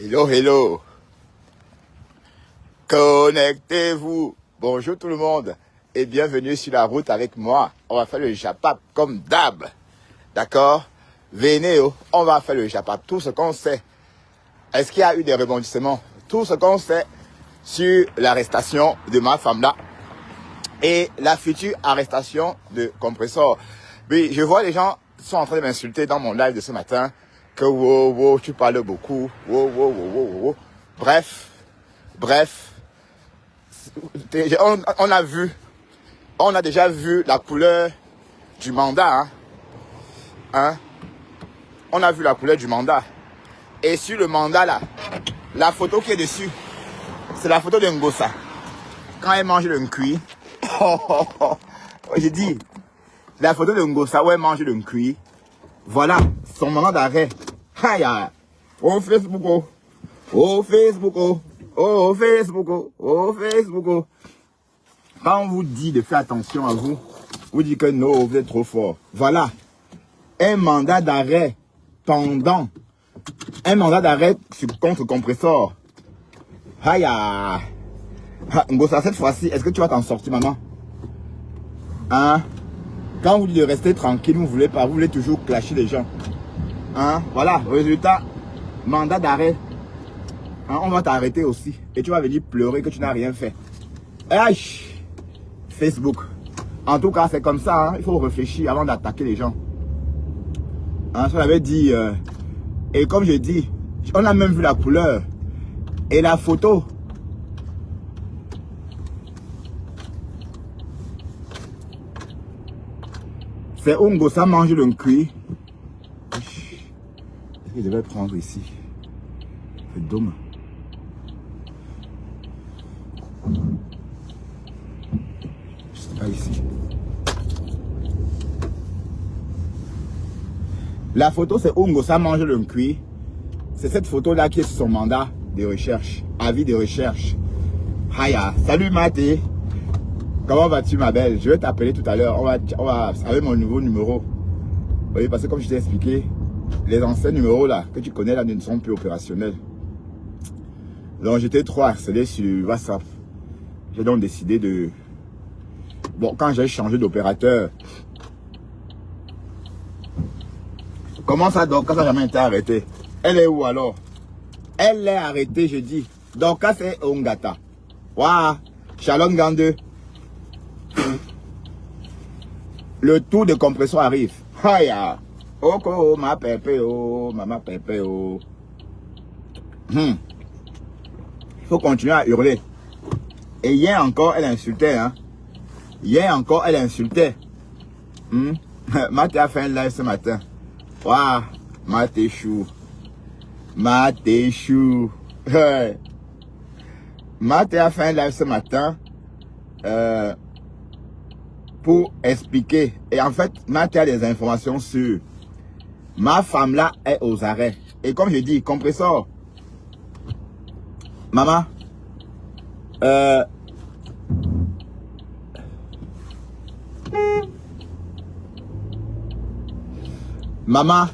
Hello, hello. Connectez-vous. Bonjour tout le monde et bienvenue sur la route avec moi. On va faire le japap comme d'hab. D'accord? Venez, on va faire le japap. Tout ce qu'on sait. Est-ce qu'il y a eu des rebondissements? Tout ce qu'on sait sur l'arrestation de ma femme là et la future arrestation de Compressor. Oui, je vois les gens sont en train de m'insulter dans mon live de ce matin. Que wow, tu parles beaucoup. Wow. Bref. On a déjà vu la couleur du mandat. On a vu la couleur du mandat. Et sur le mandat là, la photo qui est dessus, c'est la photo de Ngosa. Quand elle mange le nkui. J'ai dit, la photo de Ngosa où elle mange le nkui. Voilà, son moment d'arrêt. Oh Facebook. Quand on vous dit de faire attention à vous, vous dites que non, vous êtes trop fort. Voilà, un mandat d'arrêt pendant, un mandat d'arrêt contre Compressor. Ngosa, cette fois-ci, est-ce que tu vas t'en sortir, maman? Quand on vous dit de rester tranquille, vous ne voulez pas, vous voulez toujours clasher les gens. Voilà, résultat, mandat d'arrêt. On va t'arrêter aussi. Et tu vas venir pleurer que tu n'as rien fait. Facebook. En tout cas, c'est comme ça. Il faut réfléchir avant d'attaquer les gens. Je l'avais dit. Et comme je dis, on a même vu la couleur. Et la photo. C'est où Ngosa mange le cuit. Je devais prendre ici. C'est dommage. Pas ici. La photo, c'est où Ngosa mange le cuit. C'est cette photo-là qui est sur son mandat de recherche. Avis de recherche. Salut Maté. Comment vas-tu ma belle? Je vais t'appeler tout à l'heure. On va avec mon nouveau numéro. Oui, parce que comme je t'ai expliqué, les anciens numéros là, que tu connais là, ne sont plus opérationnels. Donc j'étais trop harcelé sur WhatsApp. J'ai donc décidé de... Bon, quand j'ai changé d'opérateur... Comment ça, donc, quand ça n'a jamais été arrêté? Elle est où alors? Elle est arrêtée, je dis. Donc, quand c'est Ongata. Waouh! Shalom Gande. Le tour de Compressor arrive. Oh, ma pépé, oh, maman pépé, oh. Il faut continuer à hurler. Et hier encore, elle insultait, Hier encore, elle insultait. Maté a fait un live ce matin. Waouh, Maté chou. Maté chou. Maté a fait un live ce matin. Pour expliquer. Et en fait, Maté a des informations sur ma femme là est aux arrêts. Et comme je dis, Compressor, maman, maman,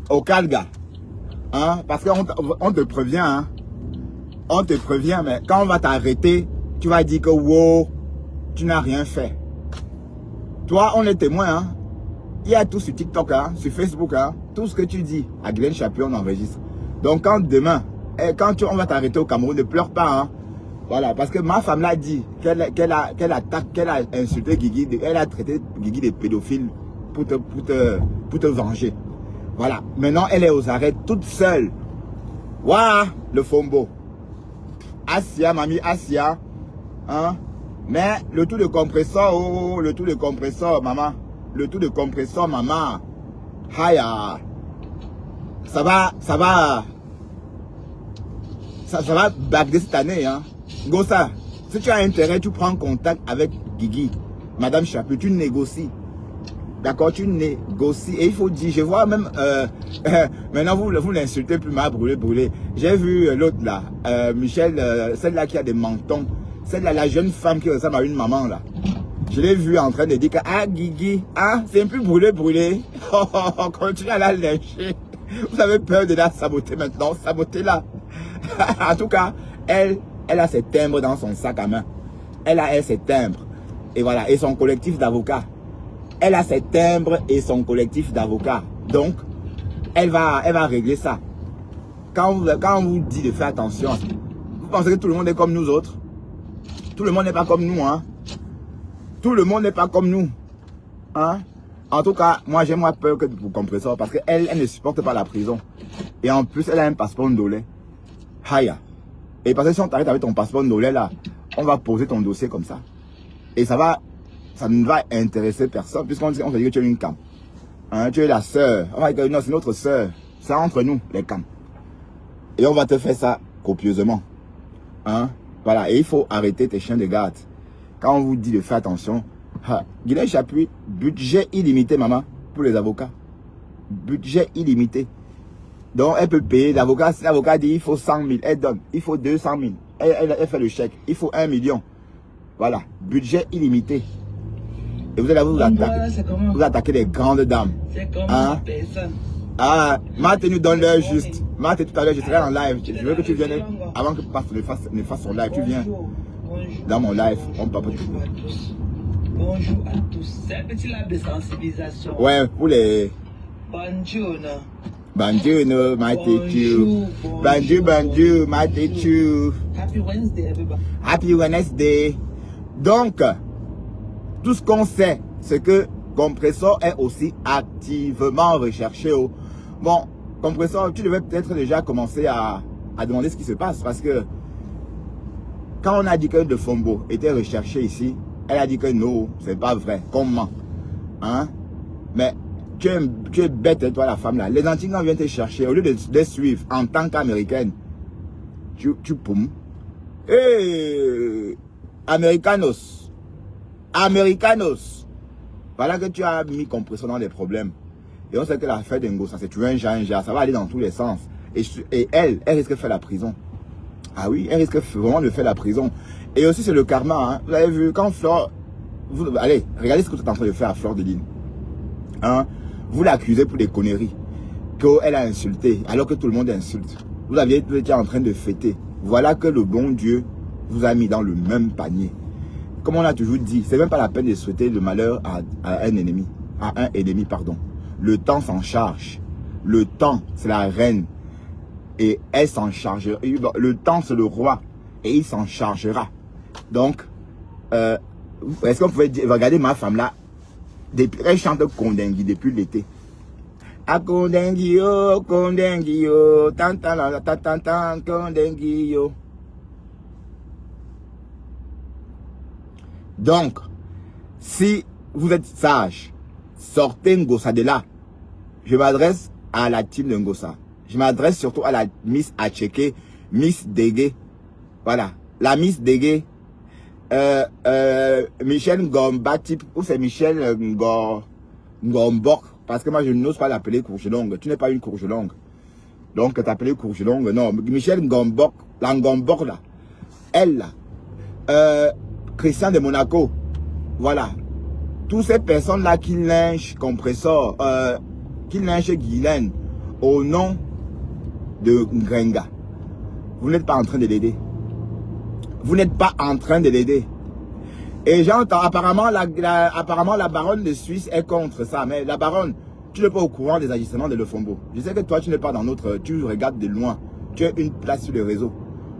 au Calga, parce qu'on te prévient, on te prévient, mais quand on va t'arrêter, tu vas dire que wow, tu n'as rien fait. Toi, on est témoin, Il y a tout sur TikTok, sur Facebook, tout ce que tu dis à Glenn Chapion, on enregistre. Donc, quand demain, on va t'arrêter au Cameroun, ne pleure pas, Voilà, parce que ma femme l'a dit, qu'elle a insulté Guigui, elle a traité Guigui de pédophile pour te venger. Voilà, maintenant, elle est aux arrêts toute seule. Waouh, le fombo. Asia, mamie, Asia, Mais le tout de Compressor, le tout de Compressor, maman. Le tout de Compressor, maman. Ça va bagder cette année, Gossa, si tu as intérêt, tu prends contact avec Guigui, Madame Chapu, tu négocies. D'accord, tu négocies. Et il faut dire, je vois même, maintenant vous l'insultez plus mal, brûlé. J'ai vu l'autre là, Michel, celle-là qui a des mentons. Celle-là, la jeune femme qui ressemble à une maman là. Je l'ai vue en train de dire que, Guigui, c'est un peu brûlé. Continue à la lyncher. Vous avez peur de la saboter maintenant, sabotez-la. En tout cas, elle a ses timbres dans son sac à main. Elle a ses timbres. Et voilà, et son collectif d'avocats. Elle a ses timbres et son collectif d'avocats. Donc, elle va régler ça. Quand on vous dit de faire attention, vous pensez que tout le monde est comme nous autres? Tout le monde n'est pas comme nous, hein? Tout le monde n'est pas comme nous. Hein? En tout cas, moi j'ai moins peur que pour Compressor parce qu'elle ne supporte pas la prison. Et en plus, elle a un passeport ndolais. Haya. Et parce que si on t'arrête avec ton passeport ndolais là, on va poser ton dossier comme ça. Et ça ne va intéresser personne puisqu'on te dit que tu es une cam. Hein, tu es la sœur. On va dire non, c'est notre sœur. C'est entre nous, les cams. Et on va te faire ça copieusement. Hein? Voilà. Et il faut arrêter tes chiens de garde. Quand on vous dit de faire attention, Guylaine Chapuis, budget illimité, maman, pour les avocats. Budget illimité. Donc, elle peut payer l'avocat. Si l'avocat dit il faut 100 000, elle donne. Il faut 200 000. Elle fait le chèque. Il faut 1 million. Voilà. Budget illimité. Et vous allez vous attaquer les grandes dames. C'est comme hein? Personne. Ah, ma tenue donne l'heure juste. Ma tenue tout à l'heure, je serai en live. Je veux que tu viennes avant que Paf ne fasse son live. Tu viens dans mon live. On papote. Bonjour à tous. C'est un petit live de sensibilisation. Ouais, pour les. Bonjour. Bonjour, my teacher. Bonjour, my teacher. Happy Wednesday, everybody. Happy Wednesday. Donc, tout ce qu'on sait, c'est que Compressor est aussi activement recherché. Bon, Compressor, tu devais peut-être déjà commencer à demander ce qui se passe parce que quand on a dit que De Fombo était recherché ici, elle a dit que non, c'est pas vrai. Comment? Hein? Mais tu es bête, toi, la femme là. Les Antillais viennent te chercher. Au lieu de les suivre en tant qu'américaine, tu poumes. Hey, Americanos. Americanos. Voilà que tu as mis Compressor dans des problèmes. Et on sait que l'affaire d'Ngossa, c'est tu un genre, ça va aller dans tous les sens. Et elle risque de faire la prison. Ah oui, elle risque vraiment de faire la prison. Et aussi, c'est le karma. Hein. Vous avez vu, quand Fleur... allez, regardez ce que tu es en train de faire à Fleur de Lys. Hein? Vous l'accusez pour des conneries. Qu'elle a insulté, alors que tout le monde insulte. Vous aviez été en train de fêter. Voilà que le bon Dieu vous a mis dans le même panier. Comme on a toujours dit, c'est même pas la peine de souhaiter le malheur à un ennemi. À un ennemi, pardon. Le temps s'en charge. Le temps, c'est la reine. Et elle s'en chargera. Le temps, c'est le roi. Et il s'en chargera. Donc, est-ce qu'on pouvait dire, regardez ma femme là. Elle chante Kondengui depuis l'été. A Kondengui yo, tan tan tan tan tan Kondengui yo. Donc, si vous êtes sage, sortez Ngossa de là. Je m'adresse à la team de Ngossa. Je m'adresse surtout à la Miss Acheke, Miss Dégué. Voilà. La Miss Dégué. Michel Ngomba, type, ou c'est Michel Ngombok. Parce que moi, je n'ose pas l'appeler courge longue. Tu n'es pas une courge longue. Donc, t'appeler courge longue, non. Michel Ngombok, la Ngombok là. Elle là. Christian de Monaco. Voilà. Toutes ces personnes-là qui lynchent Compressor, qui lynchent Guylaine au nom de Ngrenga. Vous n'êtes pas en train de l'aider. Vous n'êtes pas en train de l'aider. Et j'entends, apparemment la baronne de Suisse est contre ça. Mais la baronne, tu n'es pas au courant des agissements de Le Fombo. Je sais que toi, tu n'es pas dans notre... Tu regardes de loin. Tu as une place sur le réseau.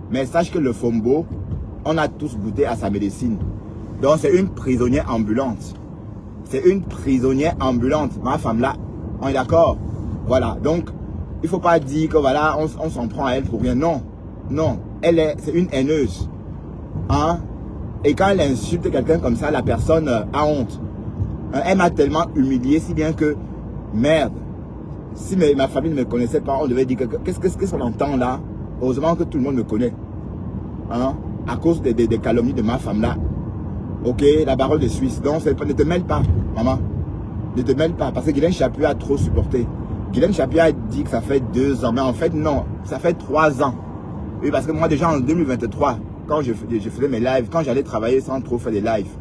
Mais sache que Le Fombo, on a tous goûté à sa médecine. Donc, c'est une prisonnière ambulante. C'est une prisonnière ambulante. Ma femme là, on est d'accord. Voilà. Donc, il ne faut pas dire que voilà, on s'en prend à elle pour rien. Non. Non. C'est une haineuse. Hein? Et quand elle insulte quelqu'un comme ça, la personne a honte. Elle m'a tellement humilié, si bien que, merde, si ma famille ne me connaissait pas, on devait dire que qu'est-ce qu'on entend là? Heureusement que tout le monde me connaît. Hein? À cause des calomnies de ma femme là. Ok, la baronne de Suisse. Donc, ne te mêle pas, maman. Ne te mêle pas, parce que Guylaine Chapuis a trop supporté. Guylaine Chapuis a dit que ça fait 2 ans, mais en fait, non, ça fait 3 ans. Oui, parce que moi, déjà en 2023, quand je faisais mes lives, quand j'allais travailler sans trop faire des lives,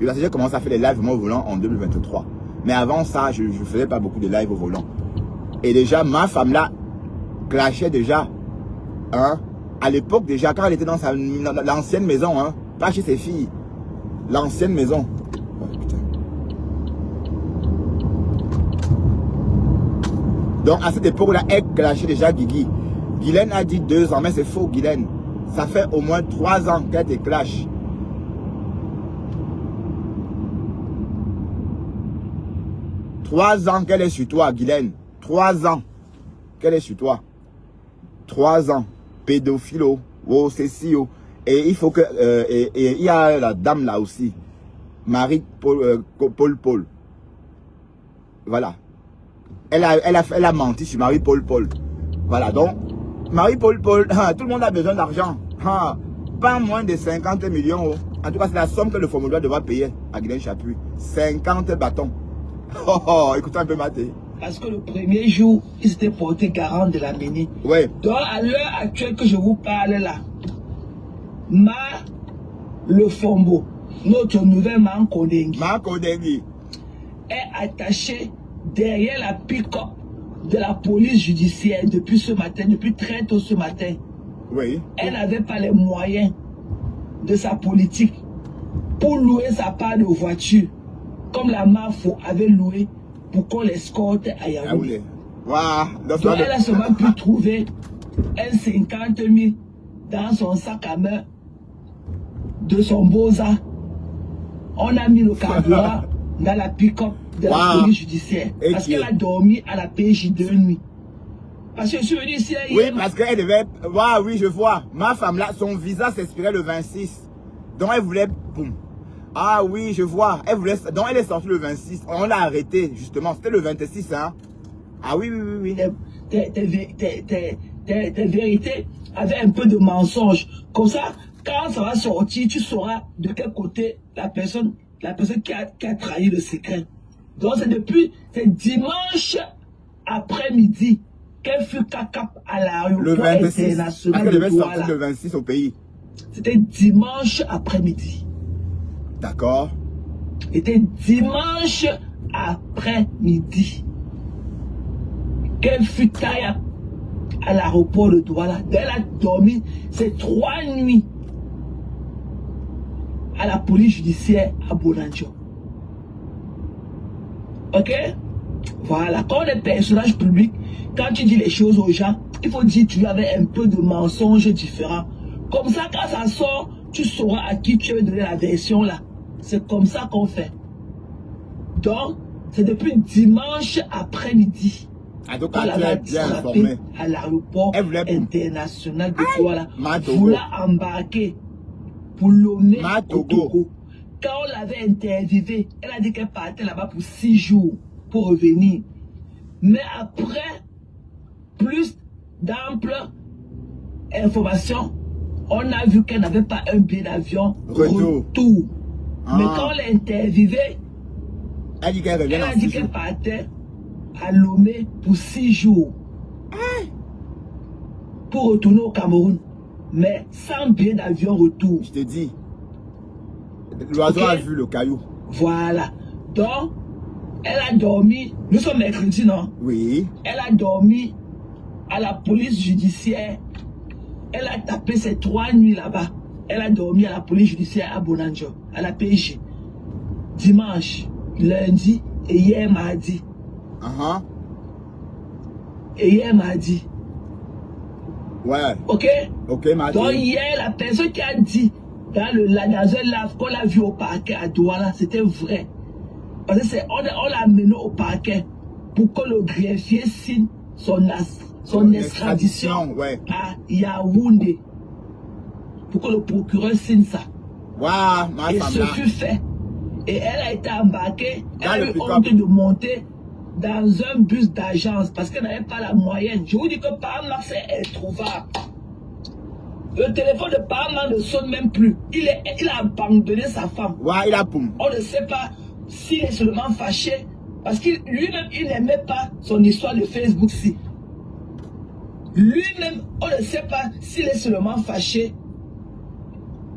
et parce que j'ai commencé à faire des lives au volant en 2023. Mais avant ça, je ne faisais pas beaucoup de lives au volant. Et déjà, ma femme là clashait déjà hein, à l'époque déjà, quand elle était dans l'ancienne maison, hein, pas chez ses filles, l'ancienne maison. Oh, putain. Donc à cette époque-là, elle clashait déjà Guigui. Guylaine a dit 2 ans, mais c'est faux, Guylaine. Ça fait au moins 3 ans qu'elle te clash. 3 ans qu'elle est sur toi, Guylaine. 3 ans qu'elle est sur toi. 3 ans. Pédophilo. Oh, c'est si. Oh. Et il faut que... et il y a la dame là aussi. Marie Paul. Voilà. Elle a menti sur Marie Paul. Voilà, donc, Marie Paul, hein, tout le monde a besoin d'argent. Hein, pas moins de 50 millions. Oh. En tout cas, c'est la somme que le Fomolois devra payer à Guylaine Chapuis. 50 bâtons. Oh, écoutez un peu Maté. Parce que le premier jour, il s'était porté garant de la Ménie. Ouais. Donc, à l'heure actuelle que je vous parle là, le Fombo, notre nouvelle Mankodengi, est attaché derrière la pick-up de la police judiciaire depuis ce matin, depuis très tôt ce matin. Oui. Elle n'avait pas les moyens de sa politique pour louer sa part de voiture, comme la MAFO avait loué pour qu'on l'escorte à Yaoundé. Wow. Donc elle a seulement pu trouver un 50 000 dans son sac à main de son Boza. On a mis le carburant dans la pick-up de la police judiciaire. Parce qu'elle a dormi à la PJ 2 nuits. Parce que je suis venu ici hier. Oui, parce qu'elle devait... Waouh, oui, je vois. Ma femme là, son visa s'expirait le 26. Donc elle voulait... Boum. Ah oui, je vois. Elle voulait... Donc elle est sortie le 26. On l'a arrêtée, justement. C'était le 26, hein. Ah oui. Tes vérités avaient un peu de mensonge. Comme ça, quand ça va sortir, tu sauras de quel côté la personne qui a trahi le secret. Donc c'est dimanche après-midi qu'elle fut cap à l'aéroport international de Douala. Le 26 au pays. C'était dimanche après-midi. D'accord. C'était dimanche après-midi qu'elle fut taillée à l'aéroport de Douala. Elle a dormi ces 3 nuits à la police judiciaire à Bonanjo. Ok? Voilà. Quand on est personnage public, quand tu dis les choses aux gens, il faut dire que tu avais un peu de mensonges différents. Comme ça, quand ça sort, tu sauras à qui tu veux donner la version là. C'est comme ça qu'on fait. Donc, c'est depuis dimanche après-midi. Ah, donc, elle est bien informée. À l'aéroport international de Douala. Vous l'a embarqué pour Lomé au Togo. Quand on l'avait interviewée, elle a dit qu'elle partait là-bas pour 6 jours pour revenir. Mais après, plus d'amples informations, on a vu qu'elle n'avait pas un billet d'avion retour. Mais quand on l'a interviewée, elle a dit qu'elle partait à Lomé pour 6 jours. Pour retourner au Cameroun. Mais sans billet d'avion retour. Je te dis. L'oiseau a vu le caillou. Voilà. Donc, elle a dormi. Nous sommes mercredi, non? Oui. Elle a dormi à la police judiciaire. Elle a tapé ces 3 nuits là-bas. Elle a dormi à la police judiciaire à Bonanjo, à la PJ. Dimanche, lundi et hier mardi. Et hier mardi. Ouais. Ok? Ok, mardi. Donc hier, la personne qui a dit dans un live qu'on l'a vu au parquet à Douala, c'était vrai. Parce que on l'a amené au parquet pour que le greffier signe son extradition à Yaoundé. Pour que le procureur signe ça. Waouh, et ce fut fait. Et elle a été embarquée, elle a eu honte de monter dans un bus d'agence parce qu'elle n'avait pas la moyenne. Je vous dis que Paramax est introuvable. Le téléphone de Paramax ne sonne même plus. Il a abandonné sa femme. Ouais, il a poum. On ne sait pas s'il est seulement fâché parce qu'il lui-même, il n'aimait pas son histoire de Facebook-ci. Lui-même, on ne sait pas s'il est seulement fâché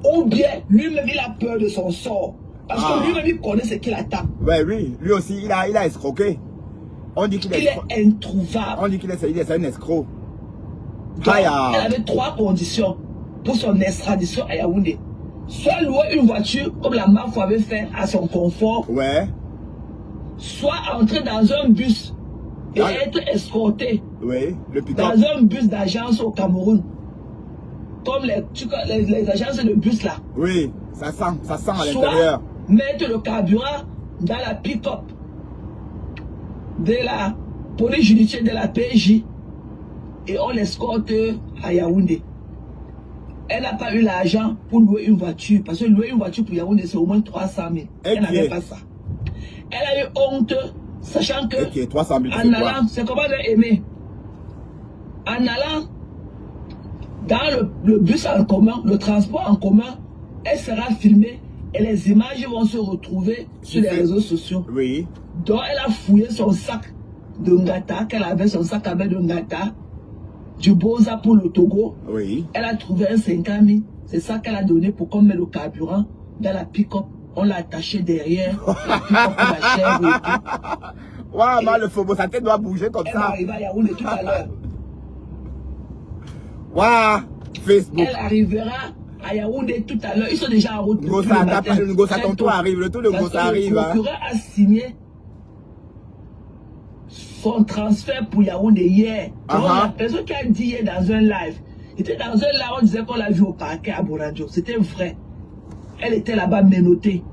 ou bien lui-même, il a peur de son sort. Parce que lui-même, il connaît ce qu'il attend. Ouais, oui, lui aussi, il a escroqué. On dit qu'il est introuvable. On dit qu'il est un escroc. Donc, elle avait 3 conditions pour son extradition à Yaoundé. Soit louer une voiture, comme la MAF avait fait à son confort. Ouais. Soit entrer dans un bus et être escorté. Oui, le dans un bus d'agence au Cameroun. Comme les agences de bus là. Oui, ça sent à l'intérieur. Mettre le carburant dans la pick-up de la police judiciaire de la PJ et on l'escorte à Yaoundé. Elle n'a pas eu l'argent pour louer une voiture. Parce que louer une voiture pour Yaoundé, c'est au moins 300 000. Elle n'avait pas ça. Elle a eu honte, sachant que 300 000, en allant, c'est comment elle a aimé. En allant dans le bus en commun, le transport en commun, elle sera filmée et les images vont se retrouver sur les réseaux sociaux. Oui. Donc elle a fouillé son sac de Ngata, qu'elle avait son sac avec de Ngata, du Boza pour le Togo. Oui. Elle a trouvé un 50 000. C'est ça qu'elle a donné pour qu'on mette le carburant dans la pick-up. On l'a attaché derrière. La pick-up pour la chèvre et tout. Waouh, le Fobo, sa tête doit bouger comme ça. Elle va arriver à Yaoundé tout à l'heure. Waouh, Facebook. Elle arrivera à Yaoundé tout à l'heure. Ils sont déjà en route. Le Ngossa, ton tour arrive. Le tour de Ngossa arrive. Le procureur a signé son transfert pour Yaoundé hier. Donc, la personne qui a dit hier dans un live, était dans un live, on disait qu'on l'a vu au parquet à Boradjo. C'était vrai. Elle était là-bas menottée.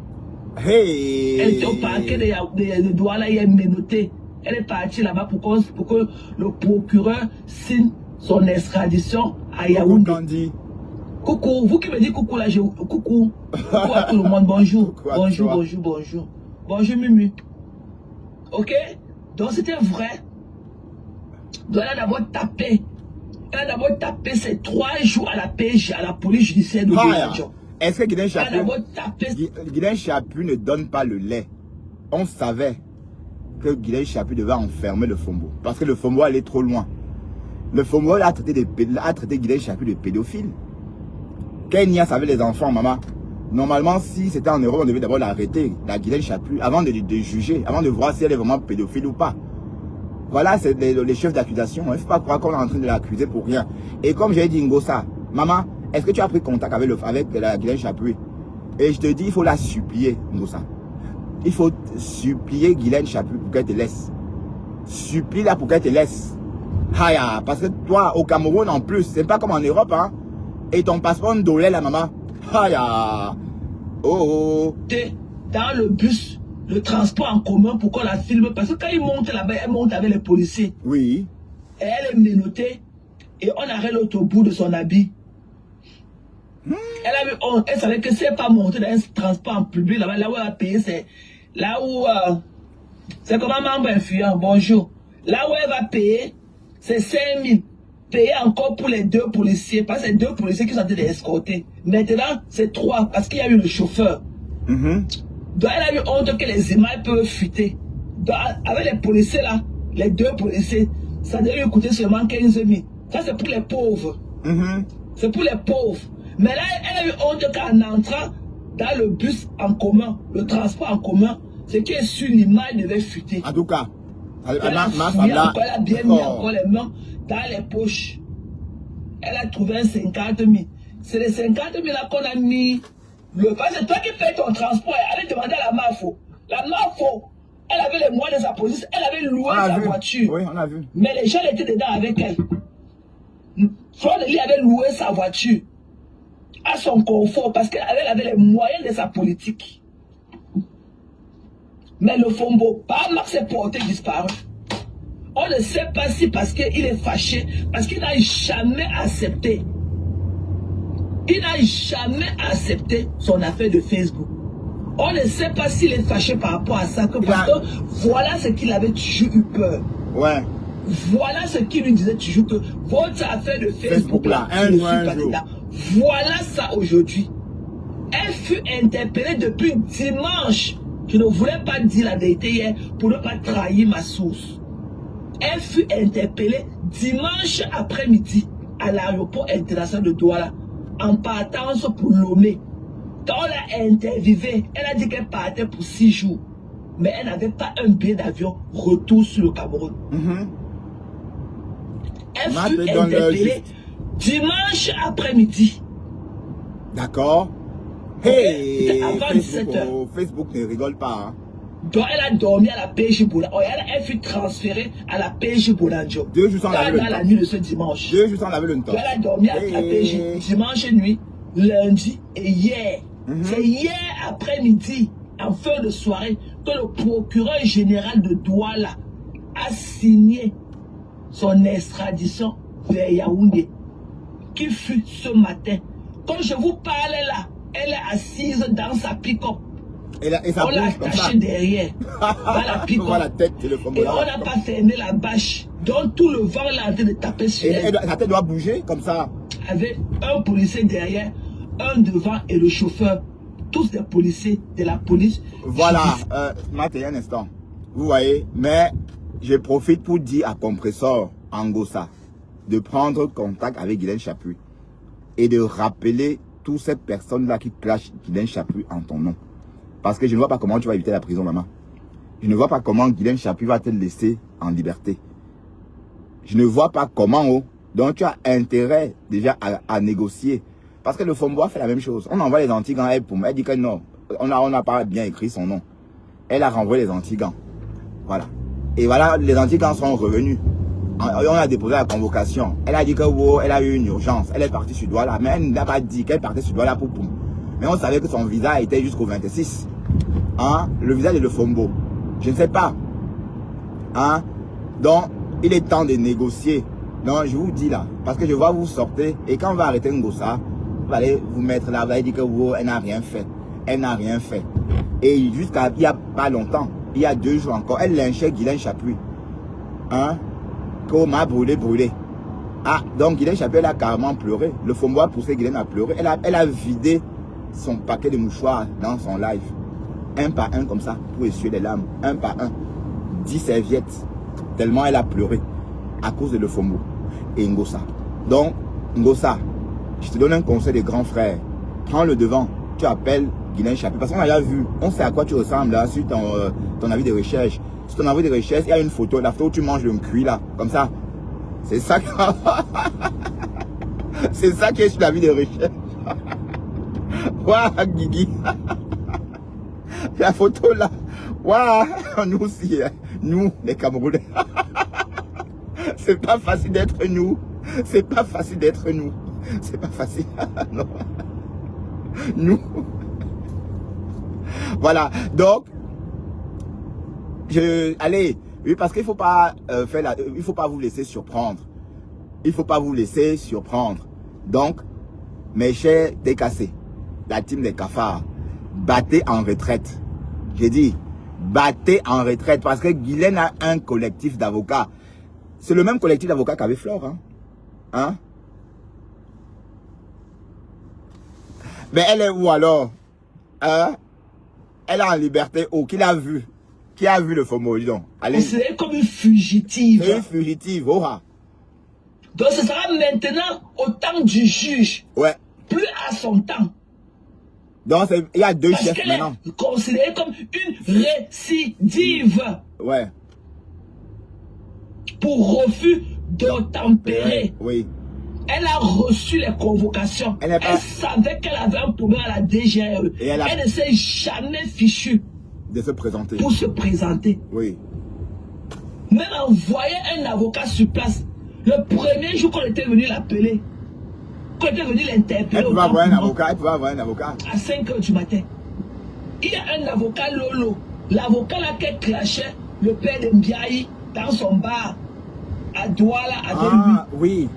Hey. Elle était au parquet de Douala hier menottée. Elle est partie là-bas pour que le procureur signe son extradition à Yaoundé. Coucou, vous qui me dites coucou là, coucou. Coucou à tout le monde, bonjour. Bonjour. Bonjour Mumu. Ok? Donc c'était vrai. Donc elle a d'abord tapé. Elle a d'abord tapé ces 3 jours à la PJ, à la police judiciaire de Boradjo. Est-ce que Guilain Chapu ne donne pas le lait? On savait que Guilain Chapu devait enfermer le Fombo. Parce que le Fombo allait trop loin. Le Fombo a traité Guilain Chapu de pédophile. Kenya savait les enfants, maman. Normalement, si c'était en Europe, on devait d'abord l'arrêter, la Guilain Chapu, avant de juger, avant de voir si elle est vraiment pédophile ou pas. Voilà, c'est les chefs d'accusation. Il ne faut pas croire qu'on est en train de l'accuser pour rien. Et comme j'ai dit, Ngossa, maman, est-ce que tu as pris contact avec la Guilain Chapu? Et je te dis, il faut la supplier, Ngossa. Il faut supplier Guilain Chapu pour qu'elle te laisse. Supplie-la pour qu'elle te laisse. Haya, parce que toi, au Cameroun en plus, c'est pas comme en Europe, hein. Et ton passeport d'olé, la maman. Haya. Oh. Dans le bus, le transport en commun pour qu'on la filme. Parce que quand il monte là-bas, elle monte avec les policiers. Oui. Et elle est menottée. Et on arrête l'autre au bout de son habit. Elle savait que si elle n'est pas montée dans un transport en public, là où elle a payé, c'est là où... c'est comme un membre influent, bonjour. Là où elle va payer, c'est 5 000. Payer encore pour les 2 policiers, parce que c'est 2 policiers qui sont en train d'escorter. Maintenant, c'est 3, parce qu'il y a eu le chauffeur. Donc elle a eu honte que les images peuvent fuiter. Donc avec les policiers là, les 2 policiers, ça devait lui coûter seulement 15 000. Ça c'est pour les pauvres. C'est pour les pauvres. Mais là, elle a eu honte qu'en entrant dans le bus en commun, le transport en commun, ce qui est sur l'image devait fuiter. En tout cas, elle a bien mis encore les mains dans les poches. Elle a trouvé un 50 000. C'est les 50 000 là qu'on a mis. C'est toi qui payes ton transport. Allez demander à la MAFO. La MAFO, elle avait les moyens de sa police. Elle avait loué sa voiture. Oui, on a vu. Mais les gens étaient dedans avec elle. Florent-Nelly avait loué sa voiture à son confort parce qu'elle avait les moyens de sa politique. Mais le Fombo, par Max est porté disparu. On ne sait pas si parce qu'il est fâché, parce qu'il n'a jamais accepté. Il n'a jamais accepté son affaire de Facebook. On ne sait pas s'il est fâché par rapport à ça, parce que voilà ce qu'il avait toujours eu peur. Ouais. Voilà ce qu'il lui disait toujours, que votre affaire de Facebook là, voilà ça aujourd'hui. Elle fut interpellée depuis dimanche. Je ne voulais pas dire la vérité hier pour ne pas trahir ma source. Elle fut interpellée dimanche après-midi à l'aéroport international de Douala en partance pour Lomé. Quand on l'a interviewée, elle a dit qu'elle partait pour 6 jours. Mais elle n'avait pas un billet d'avion retour sur le Cameroun. Elle fut interpellée Dimanche après-midi. D'accord. Hey, avant 17h. Facebook ne rigole pas. Hein. Donc elle a dormi à la PJ Boulangio. Elle fut transférée à la PJ Boulangio. 2 jours sans laver le temps. Dans la nuit de ce dimanche. 2 jours sans laver le temps. Donc elle a dormi à la PJ dimanche nuit, lundi et hier. C'est hier après-midi, en fin de soirée, que le procureur général de Douala a signé son extradition vers Yaoundé, qui fut ce matin. Quand je vous parle là, elle est assise dans sa pick-up. On l'a attachée derrière, dans la pick-up. Et on n'a pas fermé la bâche. Donc tout le vent là en train de taper sur elle. Sa tête doit bouger comme ça. Avec un policier derrière, un devant et le chauffeur. Tous des policiers de la police. Voilà, Maté, un instant. Vous voyez, mais je profite pour dire à Compressor Angossa de prendre contact avec Guylaine Chaput et de rappeler toutes ces personnes-là qui clashent Guylaine Chaput en ton nom. Parce que je ne vois pas comment tu vas éviter la prison, maman. Je ne vois pas comment Guylaine Chaput va te laisser en liberté. Je ne vois pas comment, oh. Donc tu as intérêt déjà à négocier. Parce que le Fombois fait la même chose. On envoie les antigans à elle pour moi. Elle dit que non, on n'a pas bien écrit son nom. Elle a renvoyé les antigans. Voilà. Et voilà, les antigans sont revenus. On a déposé la convocation. Elle a dit que wow, elle a eu une urgence. Elle est partie sur Douala. Mais elle n'a pas dit qu'elle partait sur Douala pour Poum. Mais on savait que son visa était jusqu'au 26. Hein? Le visa de le Fombo. Je ne sais pas. Hein? Donc, il est temps de négocier. Non, je vous dis là, parce que je vois vous sortir et quand on va arrêter Ngossa, vous allez vous mettre là, vous allez dire que wow, elle n'a rien fait. Elle n'a rien fait. Et jusqu'à il n'y a pas longtemps, il y a 2 jours encore, elle lynchait Guylaine Chaput. Hein? Qu'on m'a brûlé. Ah, donc Guylaine Chaput, elle a carrément pleuré. Le Fombo a poussé Guylaine à pleurer. Elle a vidé son paquet de mouchoirs dans son live. Un par un comme ça, pour essuyer les larmes. Un par un. 10 serviettes. Tellement elle a pleuré. À cause de le Fombo et Ngossa. Donc, Ngossa, je te donne un conseil des grands frères. Prends le devant. Tu appelles Guylaine Chaput. Parce qu'on a déjà vu. On sait à quoi tu ressembles là, sur ton avis de recherche. Sur ton avis de recherche, il y a une photo. La photo où tu manges le cuit là. Comme ça. C'est ça. C'est ça qui est sur l'avis de recherche. Waouh, Guigui. La photo là. Waouh. Nous aussi. Nous, les Camerounais. C'est pas facile d'être nous. C'est pas facile d'être nous. C'est pas facile. Non. Nous. Voilà. Donc, allez. Oui, parce qu'il faut pas il faut pas vous laisser surprendre. Il faut pas vous laisser surprendre. Donc, mes chers décassés, la team des cafards, battez en retraite. J'ai dit, battez en retraite parce que Guylaine a un collectif d'avocats. C'est le même collectif d'avocats qu'avait Flore. Hein? Mais elle est où alors? Hein? Elle est en liberté. Oh, qui l'a vu? Qui a vu le Fombo, dis donc? C'est comme une fugitive. C'est une fugitive, oh. Donc ce sera maintenant au temps du juge. Ouais. Plus à son temps. Donc il y a 2 chefs maintenant. Est considérée comme une récidive. Ouais. Pour refus d'obtempérer. Oui. Elle a reçu les convocations. Elle savait qu'elle avait un problème à la DGRE. Et elle ne s'est jamais fichue de se présenter. Pour se présenter. Oui. Même envoyer un avocat sur place. Le premier jour qu'on était venu l'appeler, qu'on était venu l'interpeller. Elle pouvait avoir un avocat. Elle pouvait avoir un avocat. À 5 h du matin. Il y a un avocat Lolo. L'avocat là qui clashait le père de Mbiaï dans son bar à Douala avec lui. Oui.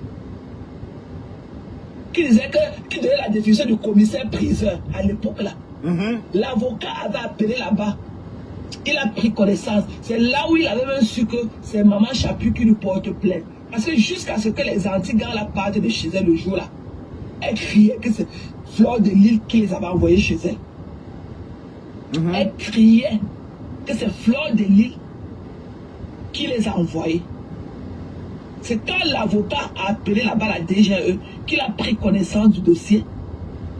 Qui disait que, qui donnait la définition du commissaire priseur à l'époque là. L'avocat avait appelé là-bas. Il a pris connaissance. C'est là où il avait même su que c'est Maman Chaput qui lui porte plainte. Parce que jusqu'à ce que les antigans la partent de chez elle le jour là, elle criait que c'est Flore de Lille qui les avait envoyés chez elle. Elle criait que c'est Flore de Lille qui les a envoyés. C'est quand l'avocat a appelé là-bas la DGE qu'il a pris connaissance du dossier,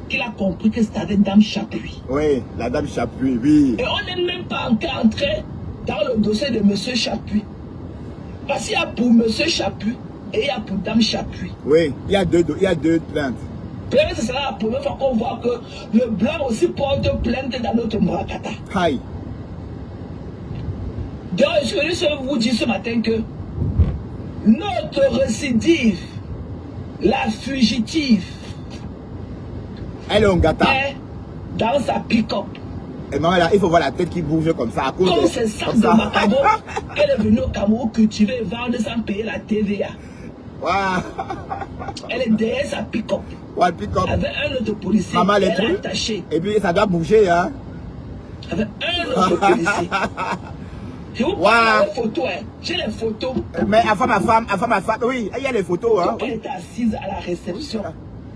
qu'il a compris que c'était Dame Chaput. Oui, la Dame Chaput, oui. Et on n'est même pas encore entré dans le dossier de M. Chaput. Parce qu'il y a pour M. Chaput et il y a pour Dame Chapuis. Oui, il y a deux plaintes. Peut-être que ce sera la première fois qu'on voit que le blanc aussi porte plainte dans notre Murakata. Aïe. Donc, je suis venu vous dire ce matin que notre récidive, la fugitive, elle est en gâta. est dans sa pick-up. Et maman, là, il faut voir la tête qui bouge comme ça. À cause comme c'est ça de Macabo, elle est venue au Cameroun cultiver et vendre sans payer la TVA. Wow. Elle est derrière sa pick-up. Ouais, pick-up. Avec un autre policier. Maman, les elle est trucs. attachée. Et puis ça doit bouger, hein. Avec un autre policier. Je vous parle des photos, hein. J'ai les photos. Mais avant ma femme, oui, il y a les photos, hein. Elle était assise à la réception.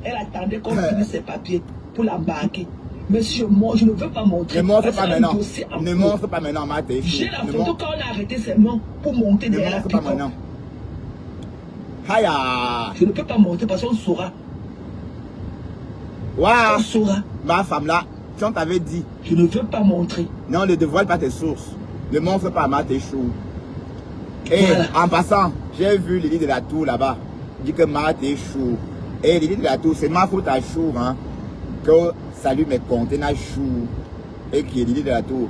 Elle attendait qu'on finisse ses papiers pour l'embarquer. Mais si je montre, je ne veux pas montrer. Ne montre pas maintenant. Ne montre pas maintenant, Maté. J'ai la photo quand on a arrêté ses mains pour monter derrière la pick-up. Je ne peux pas monter parce qu'on saura. Waouh. On saura. Ma femme là, si on t'avait dit. Je ne veux pas montrer. Non, ne dévoile pas tes sources. Ne montre pas Maté Chou. Et voilà. En passant, j'ai vu Lily de la Tour là-bas. Dit que Maté Chou. Et Lily de la Tour, c'est ma faute à Chou, hein. Que salut mes comptes, n'a Chou. Et qui est Lily de la Tour.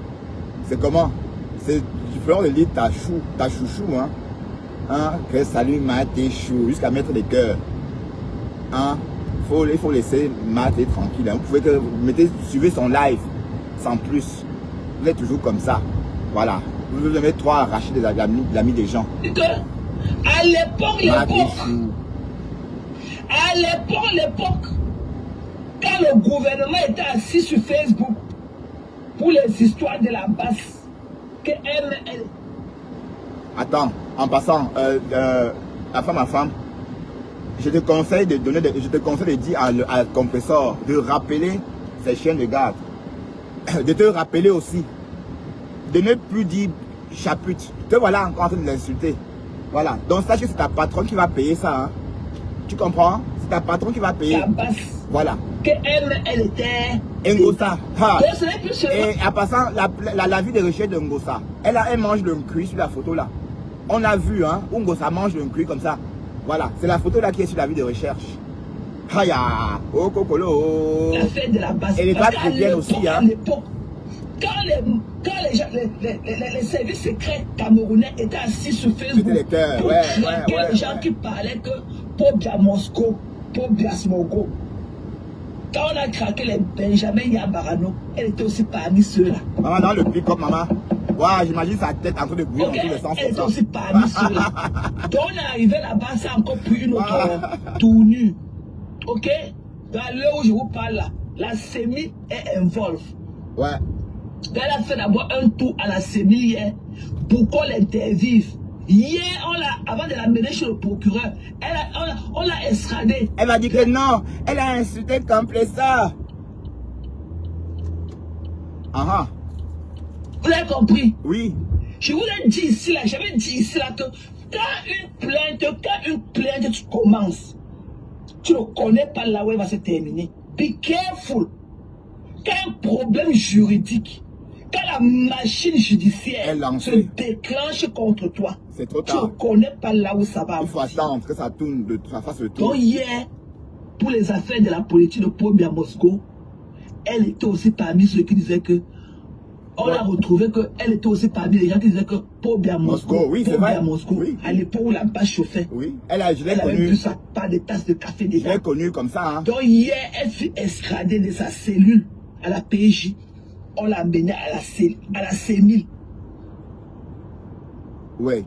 C'est comment? C'est du fleur de l'île ta chouchou, hein. Hein? Que salut Maté Chou. Jusqu'à mettre des cœurs. Hein? Il faut laisser Maté tranquille. Hein. Vous pouvez que suivez son live sans plus. Vous êtes toujours comme ça. Voilà. Vous devez trop arracher des amis des gens. À l'époque, quand le gouvernement était assis sur Facebook pour les histoires de la basse, que elle... Attends, en passant, à femme, je te conseille de donner, je te conseille de dire à compresseur de rappeler ses chiens de garde, de te rappeler aussi, de ne plus dire chapute. Te voilà encore en train de l'insulter. Voilà. Donc sache que c'est ta patronne qui va payer ça. Hein. Tu comprends? C'est ta patronne qui va payer. La basse. Voilà. Que elle était. Ngosa. Et en passant, la vie de recherche de Ngosa, elle mange le cuit sur la photo là. On a vu, hein, où Ngosa mange le cuit comme ça. Voilà, c'est la photo là qui est sur la vie de recherche. Haya, oh Kokolo. La fête de la basse. Et les gars chrétiennes aussi, hein. À l'époque, quand les services secrets camerounais étaient assis sur Facebook les cœurs, pour traquer les gens qui parlaient que Pobia Mosco, Pobia Smogo. Quand on a craqué les Benjamin Yabarano, elle était aussi parmi ceux-là. Maman, dans le pick-up, maman. Ouais, j'imagine sa tête en train de bouger dans tous les sens. Elle était aussi parmi ceux-là. Donc on est arrivé là-bas, c'est encore plus une autre tournure. Ok? Dans l'heure où je vous parle là, la sémie est involve. Ouais. Elle a fait d'abord un tour à la sémie hier pour qu'on l'intervive. Hier, avant de l'amener chez le procureur, on l'a extradé. Elle m'a dit que non, elle a insulté le compresseur. Vous avez compris? Oui. Je vous ai dit ici là, j'avais dit ici là que quand une plainte commence, tu ne connais pas là où elle va se terminer. Be careful. Quand un problème juridique, quand la machine judiciaire se déclenche contre toi, trop tard. Tu ne connais pas là où ça va. Il faut attendre que ça tourne, ça fasse le tour. Donc hier, pour les affaires de la politique de Pobia Mosco, elle était aussi parmi ceux qui disaient que on a retrouvé qu'elle était aussi parmi les gens qui disaient que Pobia Mosco, oui, Pobia Mosco, oui. À l'époque où la base chauffait. Oui, je l'ai connue. Elle avait plus pas de tasses de café déjà. Je l'ai connue comme ça. Hein. Donc hier, elle fut escradée de sa cellule à la PJ. On l'a amenée à la CEMIL. Oui.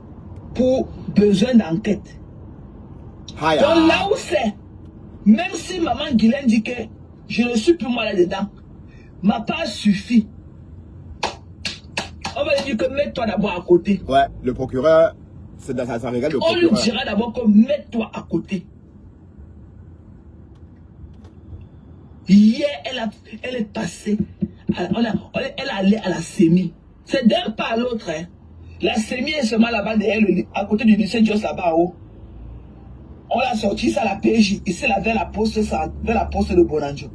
Pour besoin d'enquête. Donc là où c'est, même si maman Guylaine dit que je ne suis plus moi là-dedans, ma part suffit. On va lui dire que mets-toi d'abord à côté. Ouais, le procureur, ça regarde le procureur. On lui dira d'abord que mets-toi à côté. Hier, elle est passée. Elle allait à la CEMI. C'est d'un pas à l'autre. Hein. La CEMI est seulement là-bas, à côté du lycée Dios là-bas en haut. On l'a sorti ça à la PJ. Ici, là, vers la poste de Bonanjo.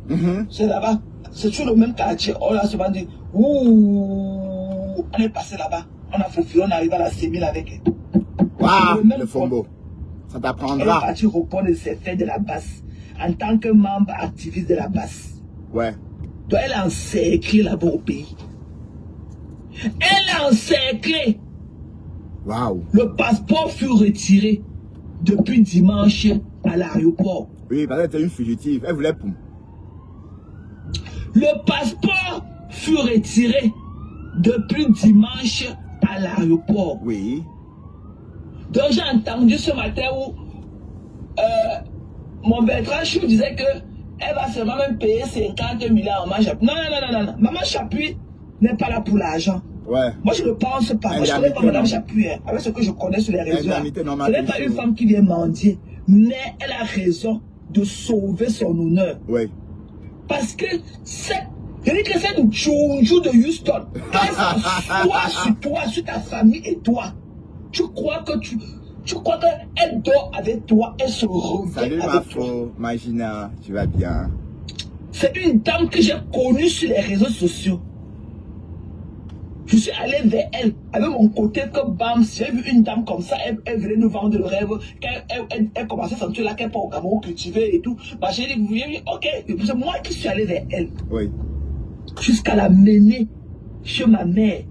C'est là-bas. C'est toujours le même quartier. On l'a seulement dit, ouh, on est passé là-bas. On a faufilé, on est arrivé à la CEMI avec elle. Waouh, le fombo. Ça t'apprendra. Elle est partie reprendre ses faits de la basse. En tant que membre activiste de la basse. Ouais. Donc elle a encerclé là-bas au pays. Elle a encerclé. Waouh. Le passeport fut retiré depuis dimanche à l'aéroport. Oui, parce qu'elle était une fugitive. Elle voulait pour. Le passeport fut retiré depuis dimanche à l'aéroport. Oui. Donc j'ai entendu ce matin où mon Bertrand Chou disait que elle va seulement même payer 50 millions à Maman Chapuis. Non. Maman Chapuis n'est pas là pour l'argent. Ouais. Moi je ne pense pas. Moi je ne connais pas Madame Chapuis. Hein. Avec ce que je connais sur les réseaux. Ce n'est pas une femme qui vient mendier. Mais elle a raison de sauver son honneur. Oui. Parce que c'est le Joujou de Houston. Quand elle s'assoit sur toi, sur ta famille et toi, tu crois qu'elle dort avec toi, elle se revient. Salut avec ma toi. faux, Magina, tu vas bien? C'est une dame que j'ai connue sur les réseaux sociaux. Je suis allé vers elle, avec mon côté que bam, si j'ai vu une dame comme ça, elle venait nous vendre le rêve, elle commençait à sentir là qu'elle part au Cameroun cultiver et tout. Bah, j'ai dit, oui, ok, c'est moi qui suis allé vers elle. Oui. Jusqu'à la mener chez ma mère.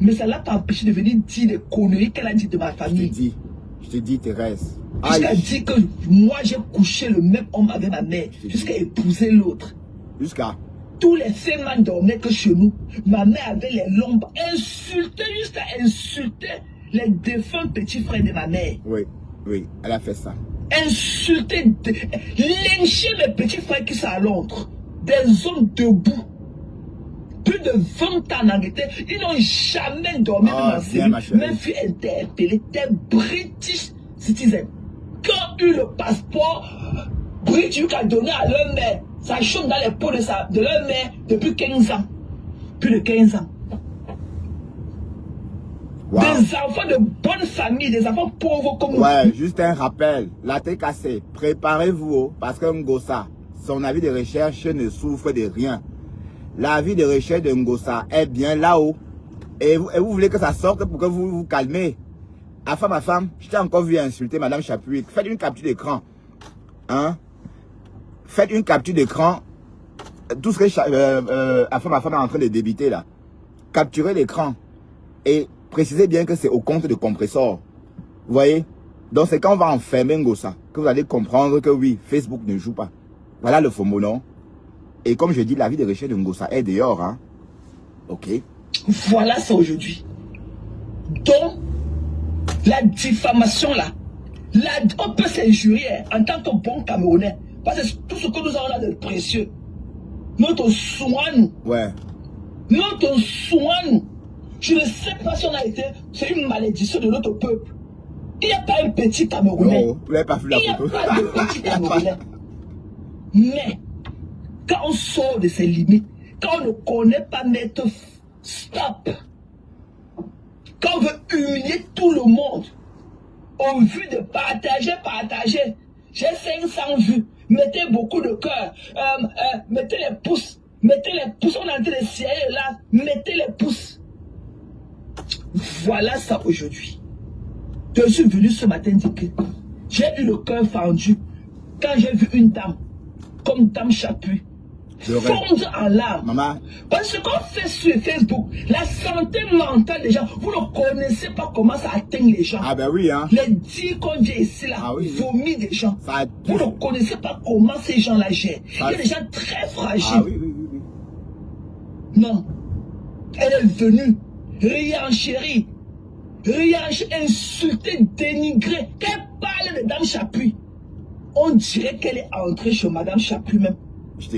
Mais ça ne l'a pas empêché de venir dire les conneries qu'elle a dit de ma famille. Je te dis, Thérèse. Jusqu'à dire que moi j'ai couché le même homme avec ma mère, jusqu'à épouser l'autre. Jusqu'à. Tous les femmes dormaient que chez nous. Ma mère avait les lombes, insultait, jusqu'à insulter les défunts petits frères de ma mère. Oui, elle a fait ça. Insulter, lyncher mes petits frères qui sont à Londres. Des hommes debout. Plus de 20 ans en Angleterre, ils n'ont jamais dormi dans ma cellule, même fut interpellés. Des British citizens qui ont eu le passeport britannique à donner à leur mère. Ça chôme dans les peaux de leur mère depuis 15 ans. Plus de 15 ans. Wow. Des enfants de bonne famille, des enfants pauvres comme nous. Ouais, juste un rappel. La tête cassée. Préparez-vous parce que Ngossa, son avis de recherche ne souffre de rien. L'avis de recherche de Ngossa est bien là-haut. Et vous voulez que ça sorte pour que vous vous calmez. Ma femme, je t'ai encore vu insulter Madame Chapuis. Faites une capture d'écran. Hein? Faites une capture d'écran. Tout ce que ma femme est en train de débiter là. Capturez l'écran. Et précisez bien que c'est au compte de compresseur. Vous voyez? Donc c'est quand on va enfermer Ngossa que vous allez comprendre que oui, Facebook ne joue pas. Voilà le faux mot, non? Et comme je dis, la vie de recherche de Ngossa est dehors. Hein? Ok. Voilà ça aujourd'hui. Donc, la diffamation là, on peut s'injurier en tant que bon Camerounais. Parce que tout ce que nous avons là de précieux, notre soin nous. Ouais. Notre soin nous. Je ne sais pas si on a été, c'est une malédiction de notre peuple. Il n'y a pas un petit Camerounais. Non, vous n'avez pas vu la photo. Il n'y a pas de petit Camerounais. Mais, quand on sort de ses limites, quand on ne connaît pas mettre stop, quand on veut humilier tout le monde, au vu de partager, j'ai 500 vues, mettez beaucoup de cœur, mettez les pouces, on est en train de serrer là, mettez les pouces. Voilà ça aujourd'hui. Je suis venu ce matin dire que j'ai eu le cœur fendu quand j'ai vu une dame, comme Dame Chapuis, fondre en larmes. Maman. Parce que qu'on fait sur Facebook, la santé mentale des gens, vous ne connaissez pas comment ça atteint les gens. Ah ben oui, hein. Les dires qu'on dit ici là, vomit des gens. Vous ne connaissez pas comment ces gens-là gèrent. Il y a des gens très fragiles. Ah oui. Non. Elle est venue réenchérir, insulter, dénigrer. Quand elle parle de Dame Chapuis, on dirait qu'elle est entrée chez Madame Chapuis même.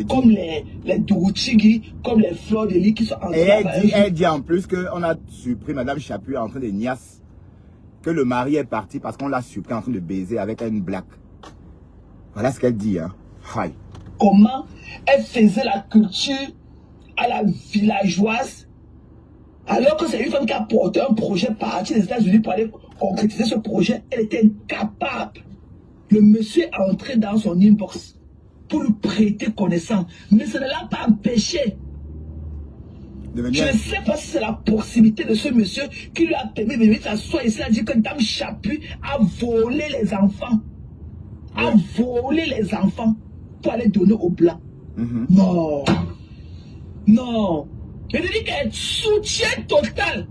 Comme les Dourouchigui, comme les Fleurs de Lis qui sont entrées. Et elle dit en plus qu'on a surpris Madame Chapuis en train de niasse. Que le mari est parti parce qu'on l'a surpris en train de baiser avec une blague. Voilà ce qu'elle dit. Hein. Hi. Comment elle faisait la culture à la villageoise, alors que c'est une femme qui a porté un projet parti des États-Unis pour aller concrétiser ce projet. Elle était incapable. Le monsieur est entré dans son inbox pour lui prêter connaissance. Mais ça ne l'a pas empêché Je ne sais pas si c'est la proximité de ce monsieur qui lui a permis de venir s'asseoir ici. Il a dit que Dame Chapuis a volé les enfants. A volé les enfants pour aller donner aux Blancs. Non. Non. Je dis qu'elle soutient total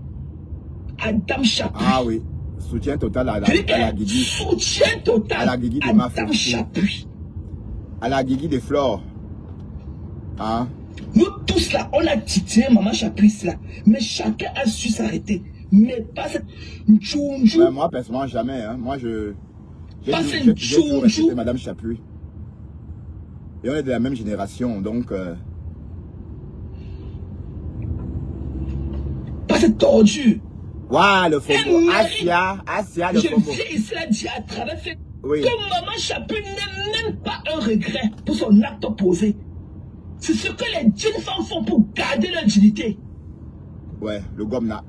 à Dame Chapuis. Ah oui. Soutien total à la Guigui. Soutien total à la Guigui de à Dame Chapuis. À la Guigui de Flore. Hein? Nous tous là, on a titillé Maman Chapuis là. Mais chacun a su s'arrêter. Mais pas cette tchounjou. Ouais, moi, personnellement, jamais. Hein. Moi, j'ai toujours respecté Madame Chapuis. Et on est de la même génération, donc... Pas cette tordue. Waouh, le FOMO. Asia, le FOMO. Je viens ici là dire à travers fait que Maman Chapuis n'a même pas un regret pour son acte posé. C'est ce que les jeunes femmes font pour garder leur dignité. Ouais, le gomna.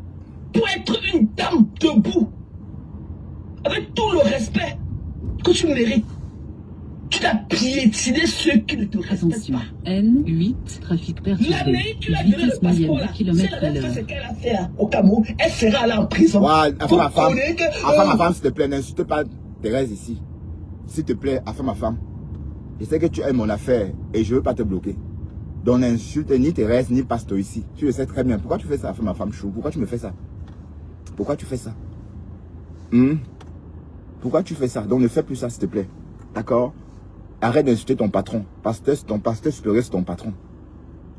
Pour être une dame debout. Avec tout le respect que tu mérites. Tu dois piétiner ceux qui ne te respectent pas. N8, trafic perturbé. La mairie, tu l'as donné le passeport là. Si elle avait fait ce qu'elle a fait au Cameroun, elle serait allée en prison. Ouais, enfin ma femme, s'il te plaît, n'insulte pas Thérèse ici. S'il te plaît, enfin ma femme. Je sais que tu aimes mon affaire et je ne veux pas te bloquer. Donc n'insulte ni Thérèse ni Pasteur ici. Tu le sais très bien. Pourquoi tu fais ça, enfin ma femme chou? Pourquoi tu me fais ça? Pourquoi tu fais ça? Pourquoi tu fais ça? Donc ne fais plus ça, s'il te plaît. D'accord? Arrête d'insulter ton patron. Ton pasteur supérieur, c'est ton patron.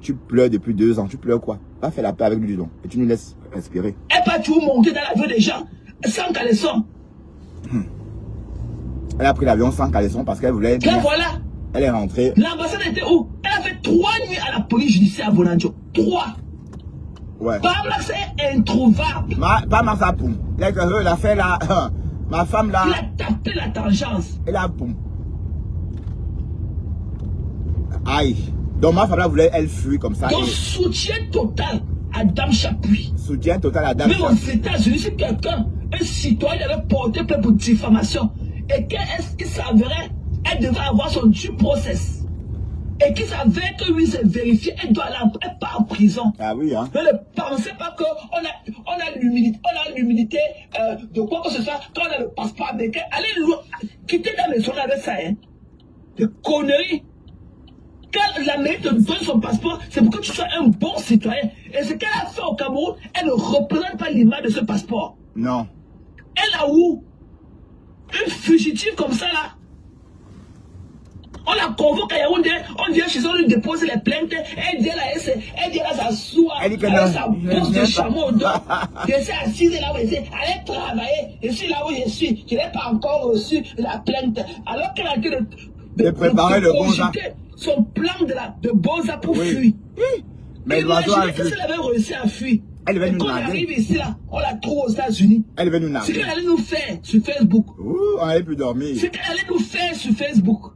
Tu pleures depuis 2 ans. Tu pleures quoi? Va faire la paix avec lui, donc. Et tu nous laisses respirer. Elle pas toujours monter dans l'avion des gens sans caleçon. Elle a pris l'avion sans caleçon parce qu'elle voulait... Là, voilà. Elle est rentrée. L'ambassade était où? Elle a fait 3 nuits à la police judiciaire à Bonanjo. 3. Ouais. Pamela, c'est introuvable. Pas ma poum. Elle a fait la... Ma femme là... Il a tapé la tangence. Elle a poum. Aïe. Donc ma femme là voulait, elle fuir comme ça. Donc soutien total à Dame Chapuis. Soutien total à Dame Chapuis. Même aux États-Unis, si quelqu'un, un citoyen avait porté plainte pour diffamation et qu'il s'avérait, elle devait avoir son due process. Et qu'il s'avère que lui c'est vérifié, elle doit aller pas en prison. Ah oui, hein. Mais ne pensez pas qu'on a l'humilité de quoi que ce soit quand on a le passeport américain. Allez quitter la maison avec ça, hein. Des conneries. Quand l'Amérique te donne son passeport, c'est pour que tu sois un bon citoyen. Et ce qu'elle a fait au Cameroun, elle ne représente pas l'image de ce passeport. Non. Elle a où? Une fugitive comme ça là. On la convoque à Yaoundé, on vient chez eux, on lui dépose les plaintes, elle dit là, elle s'assoit, elle a sa bourse de chameau au dos. Je suis assise là où je suis, allez travailler, je suis là où je suis, je n'ai pas encore reçu la plainte. Alors qu'elle a dit de préparer le bon genre. Son plan de Boza pour fuir. Mais imaginez que si elle avait réussi à fuir. Elle va nous quand narguer. elle arrive ici là, on la trouve aux États-Unis. Elle va nous narguer. Ce qu'elle allait nous faire sur Facebook. On n'allait plus dormir. Ce qu'elle allait nous faire sur Facebook.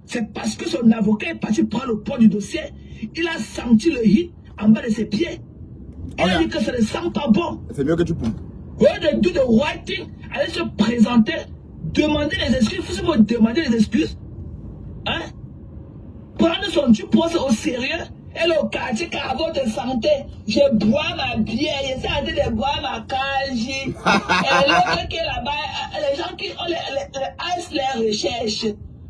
C'est parce que son avocat est parti prendre le poids du dossier. Il a senti le hit en bas de ses pieds. Elle a dit que ça ne sent pas bon. C'est mieux que tu pompes. Au lieu de do the right thing, aller se présenter, demander les excuses. Il faut se demander les excuses. Hein? Prendre son due procès au sérieux. Elle au quartier carreau de santé. Je bois ma bière. Je suis en train de boire ma cage. Et l'autre qui est là-bas, les gens qui ont les ice les recherches.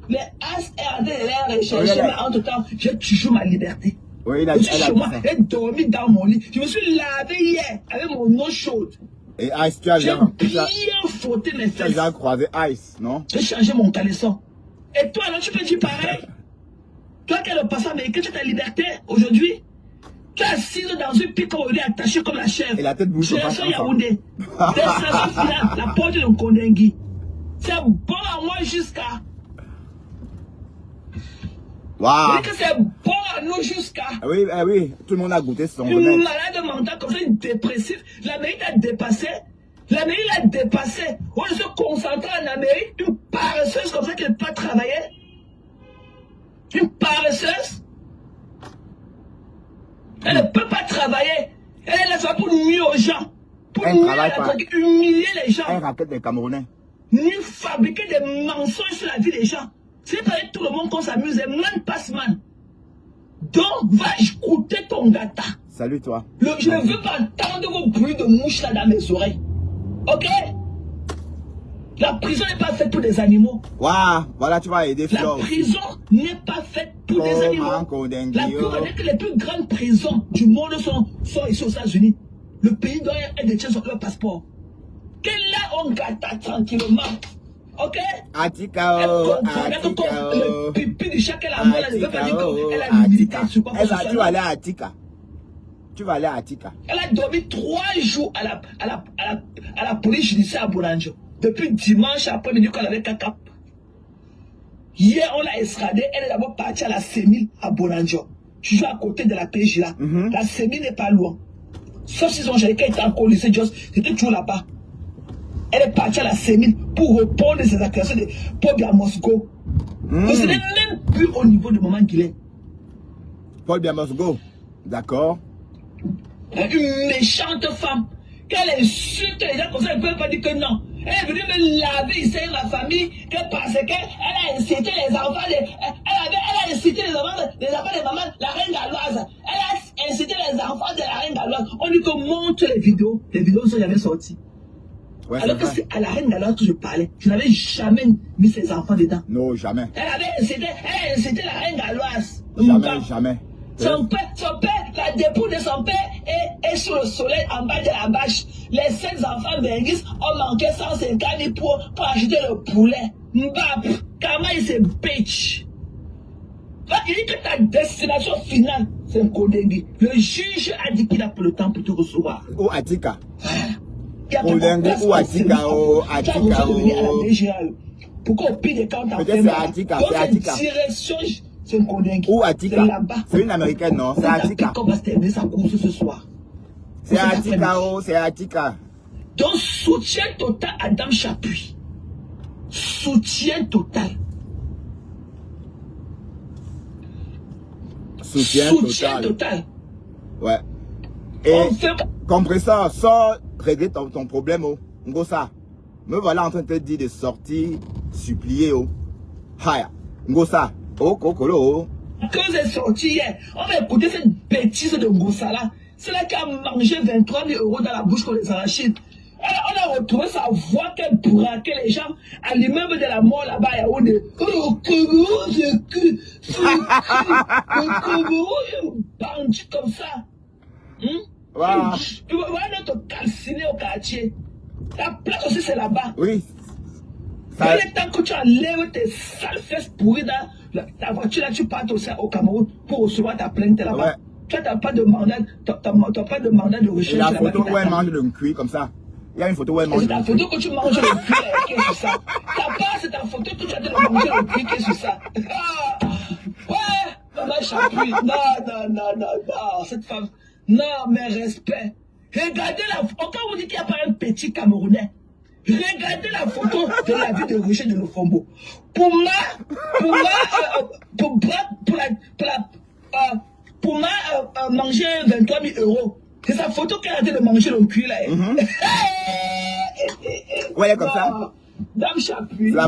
Les ice est en train de les rechercher. Mais en tout temps, j'ai toujours ma liberté. Oui, je suis chez moi. J'ai dormi dans mon lit. Je me suis lavé hier avec mon eau chaude. Et Ice, tu as bien frotté mes fesses. Tu as déjà croisé Ice, non? J'ai changé mon caleçon. Et toi, alors, tu peux dire pareil? Toi qui es le passant américain, tu as ta liberté aujourd'hui. Tu es assise dans une pique attachée comme la chèvre. Et la tête bouge. C'est Yaoundé. Destination finale, la porte de Kondengui. C'est bon à moi jusqu'à... Waouh. Que c'est bon à nous jusqu'à... Oui, oui, tout le monde a goûté son remède. Une malade mentale comme ça, une dépressive. L'Amérique a dépassé. L'Amérique l'a dépassé. On se concentre en Amérique, une paresseuse comme ça qui ne peut pas travailler. Une paresseuse. Elle ne peut pas travailler. Elle est là pour nuire aux gens. Pour humilier les gens. Elle raquette des Camerounais. Ni fabriquer des mensonges sur la vie des gens. C'est pas tout le monde qu'on s'amuse. Man passe man. Donc, va écouter ton gata. Salut toi. Je ne veux pas entendre vos bruits de mouches là dans mes oreilles. Ok? La prison n'est pas faite pour des animaux. Waouh, voilà, tu vas aider La Flo. prison n'est pas faite pour des animaux. Les plus grandes prisons du monde sont ici aux États-Unis. Le pays doit être détient sur leur passeport. Que là, on gâte tranquillement. Ok? Atika, le pipi de chaque amour, elle ne veut pas dire qu'elle a une militaire sur quoi que ce soit. Tu vas aller à Atika. Tu vas aller à Atika. Elle a dormi 3 jours à la police judiciaire à Boranjo. Depuis dimanche après-midi qu'on avait caca. Hier, on l'a escadée. Elle est d'abord partie à la Sémille à Boranjo. Je suis à côté de la PJ là. La Sémille n'est pas loin. Sauf si son jalika était encore au lycée Jos. C'était toujours là-bas. Elle est partie à la Sémille pour répondre à ses accusations de Paul Biamosgo. Ce n'est même plus au niveau du moment qu'il est. Paul Biamosgo, d'accord. Une méchante femme. Qu'elle insulte les gens comme ça, elle ne peut pas dire que non. Elle est venue me laver ici avec ma famille que parce qu'elle a incité les enfants elle a incité les enfants de maman, la reine galloise. Elle a incité les enfants de la reine galloise. On dit qu'on montre les vidéos ne sont jamais sorties. Ouais, alors que c'est à la reine galloise que je parlais. Je n'avais jamais mis ses enfants dedans. Non, jamais. Elle a incité la reine galloise. Jamais. Son père, la dépouille de son père est sur le soleil en bas de la bâche. Les 7 enfants Benguis ont manqué 150 000 pour acheter le poulet. Mbap, comment il se bitch? Il dit que ta destination finale, c'est un Kodengui. Le juge a dit qu'il a pas le temps pour te recevoir. Ou Atika. Kodengui ou Atika. Pourquoi au pire des cas, on t'a fait mal? C'est Atika. Direction. C'est un Kodengui. Ou Atika. C'est une américaine, non? C'est Atika. On va terminer sa course ce soir. C'est Atika, c'est Atika. Donc, soutien total à Dame Chapuis. Soutien total. Soutien total. Ouais. Et compresseur, sors régler ton problème, oh. Ngosa. Me voilà en train de te dire de sortir, supplier, oh. Haya. Ngosa. Oh, Kokolo. Quand j'ai sorti hier, on va écouter cette bêtise de Ngosa là. C'est là qui a mangé 23 000 € dans la bouche qu'on les arachides. On a retrouvé sa voix qu'elle braquait les gens à l'immeuble de la mort là-bas à Yaoundé. Oh, comment c'est que comment une bande comme ça? Wow. Tu vas te calciner au quartier. La place aussi c'est là-bas. Oui. Ça... Le temps que tu enlèves tes sales fesses pourries dans ta voiture là, tu pars aussi au Cameroun pour recevoir ta plainte là-bas. Ouais. Tu n'as pas de mandat, pas de mandat de recherche. Et la photo où elle mange le cuir comme ça. Il y a une photo où elle mange le cuir. C'est ta photo que tu manges le cuir, qu'est-ce que c'est ça? C'est ta photo que tu as de manger le cuir, qu'est-ce que c'est ça? Ouais, maman Chapuis. Non, cette femme. Non, mais respect. Regardez la photo. Quand vous dites qu'il n'y a pas un petit Camerounais, regardez la photo de la vie de Roger de Lofombo. Pour manger 23 000 €. C'est sa photo qu'elle a dit de manger le cul là. Ouais, comme ça. Dame Chapuis. Non,